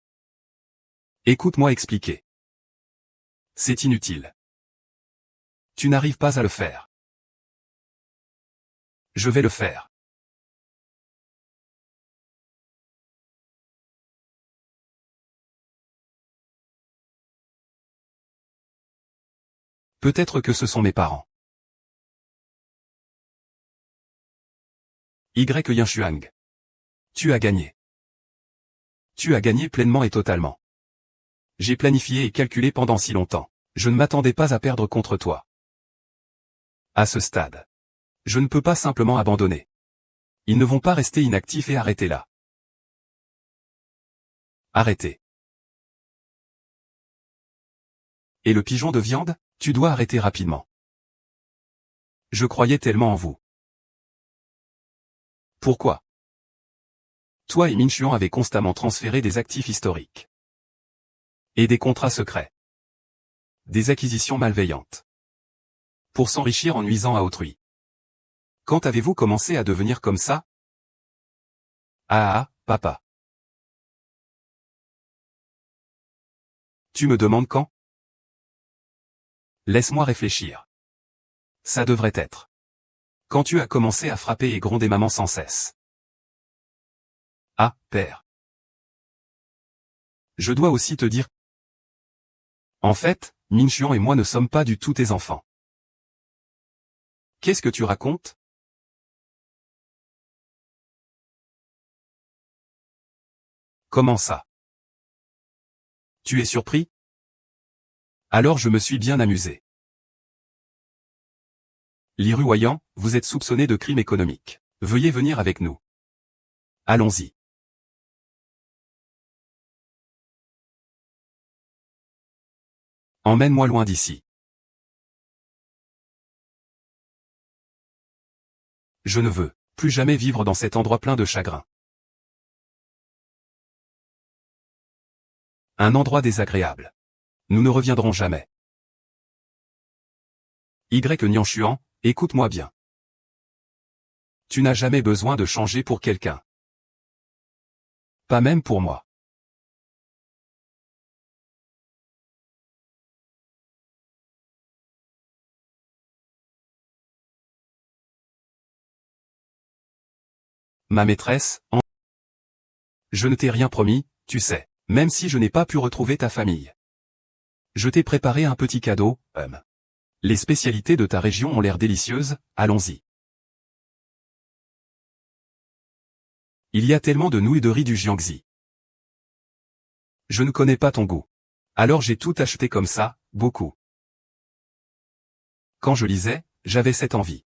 Écoute-moi expliquer. C'est inutile. Tu n'arrives pas à le faire. Je vais le faire. Peut-être que ce sont mes parents. Y Yin Xuang. Tu as gagné. Tu as gagné pleinement et totalement. J'ai planifié et calculé pendant si longtemps. Je ne m'attendais pas à perdre contre toi. À ce stade, je ne peux pas simplement abandonner. Ils ne vont pas rester inactifs et arrêter là. Arrêtez. Et le pigeon de viande, tu dois arrêter rapidement. Je croyais tellement en vous. Pourquoi? Toi et Min Xuan avez constamment transféré des actifs historiques. Et des contrats secrets. Des acquisitions malveillantes. Pour s'enrichir en nuisant à autrui. Quand avez-vous commencé à devenir comme ça? Ah, papa. Tu me demandes quand? Laisse-moi réfléchir. Ça devrait être. Quand tu as commencé à frapper et gronder maman sans cesse. Ah, père. Je dois aussi te dire. En fait, Min Xuan et moi ne sommes pas du tout tes enfants. Qu'est-ce que tu racontes? Comment ça? Tu es surpris? Alors je me suis bien amusé. Li Ruoyan, vous êtes soupçonné de crime économique. Veuillez venir avec nous. Allons-y. Emmène-moi loin d'ici. Je ne veux plus jamais vivre dans cet endroit plein de chagrin. Un endroit désagréable. Nous ne reviendrons jamais. Y Nianshuan, écoute-moi bien. Tu n'as jamais besoin de changer pour quelqu'un. Pas même pour moi. Ma maîtresse, je ne t'ai rien promis, tu sais, même si je n'ai pas pu retrouver ta famille. Je t'ai préparé un petit cadeau, Les spécialités de ta région ont l'air délicieuses, allons-y. Il y a tellement de nouilles de riz du Jiangxi. Je ne connais pas ton goût. Alors j'ai tout acheté comme ça, beaucoup. Quand je lisais, j'avais cette envie.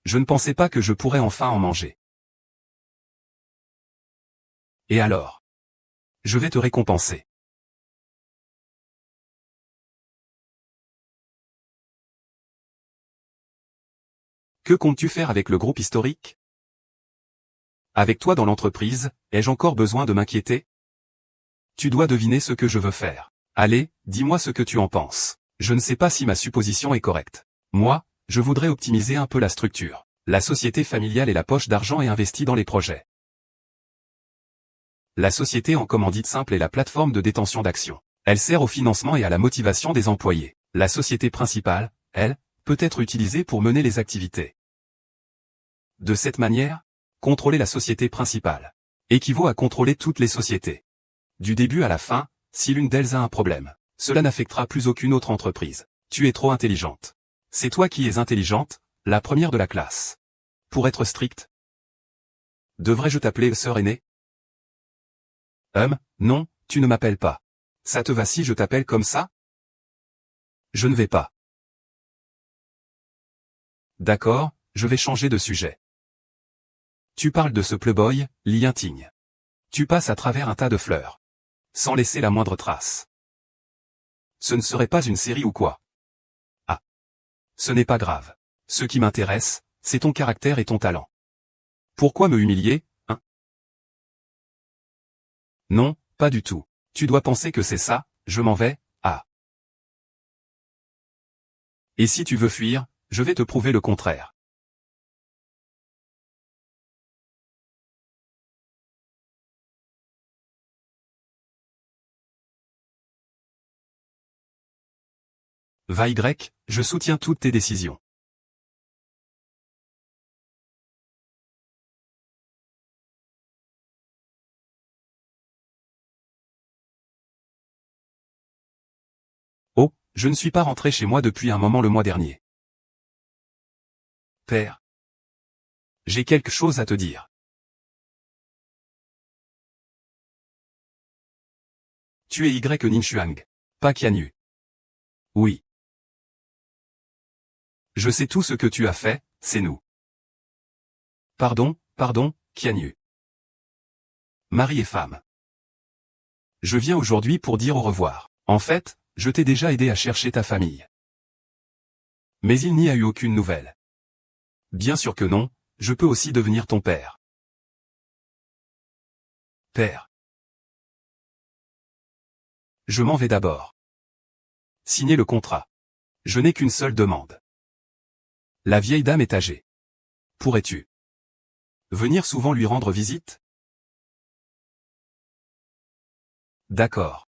Je ne pensais pas que je pourrais enfin en manger. Et alors? Je vais te récompenser. Que comptes-tu faire avec le groupe historique? Avec toi dans l'entreprise, ai-je encore besoin de m'inquiéter? Tu dois deviner ce que je veux faire. Allez, dis-moi ce que tu en penses. Je ne sais pas si ma supposition est correcte. Moi, je voudrais optimiser un peu la structure. La société familiale et la poche d'argent est investie dans les projets. La société en commandite simple est la plateforme de détention d'actions. Elle sert au financement et à la motivation des employés. La société principale, elle, peut être utilisée pour mener les activités. De cette manière, contrôler la société principale équivaut à contrôler toutes les sociétés. Du début à la fin, si l'une d'elles a un problème, cela n'affectera plus aucune autre entreprise. Tu es trop intelligente. C'est toi qui es intelligente, la première de la classe. Pour être strict, devrais-je t'appeler sœur aînée? Non, tu ne m'appelles pas. Ça te va si je t'appelle comme ça? Je ne vais pas. D'accord, je vais changer de sujet. Tu parles de ce playboy, Li Yinting. Tu passes à travers un tas de fleurs. Sans laisser la moindre trace. Ce ne serait pas une série ou quoi? Ah. Ce n'est pas grave. Ce qui m'intéresse, c'est ton caractère et ton talent. Pourquoi me humilier, hein? Non, pas du tout. Tu dois penser que c'est ça, je m'en vais, ah. Et si tu veux fuir, je vais te prouver le contraire. Va Y, je soutiens toutes tes décisions. Oh, je ne suis pas rentré chez moi depuis un moment le mois dernier. Père. J'ai quelque chose à te dire. Tu es Y Ninshuang. Pas Qianyu. Oui. Je sais tout ce que tu as fait, c'est nous. Pardon, Qianyu. Mari et femme. Je viens aujourd'hui pour dire au revoir. En fait, je t'ai déjà aidé à chercher ta famille. Mais il n'y a eu aucune nouvelle. Bien sûr que non, je peux aussi devenir ton père. Père. Je m'en vais d'abord. Signer le contrat. Je n'ai qu'une seule demande. La vieille dame est âgée. Pourrais-tu venir souvent lui rendre visite? D'accord.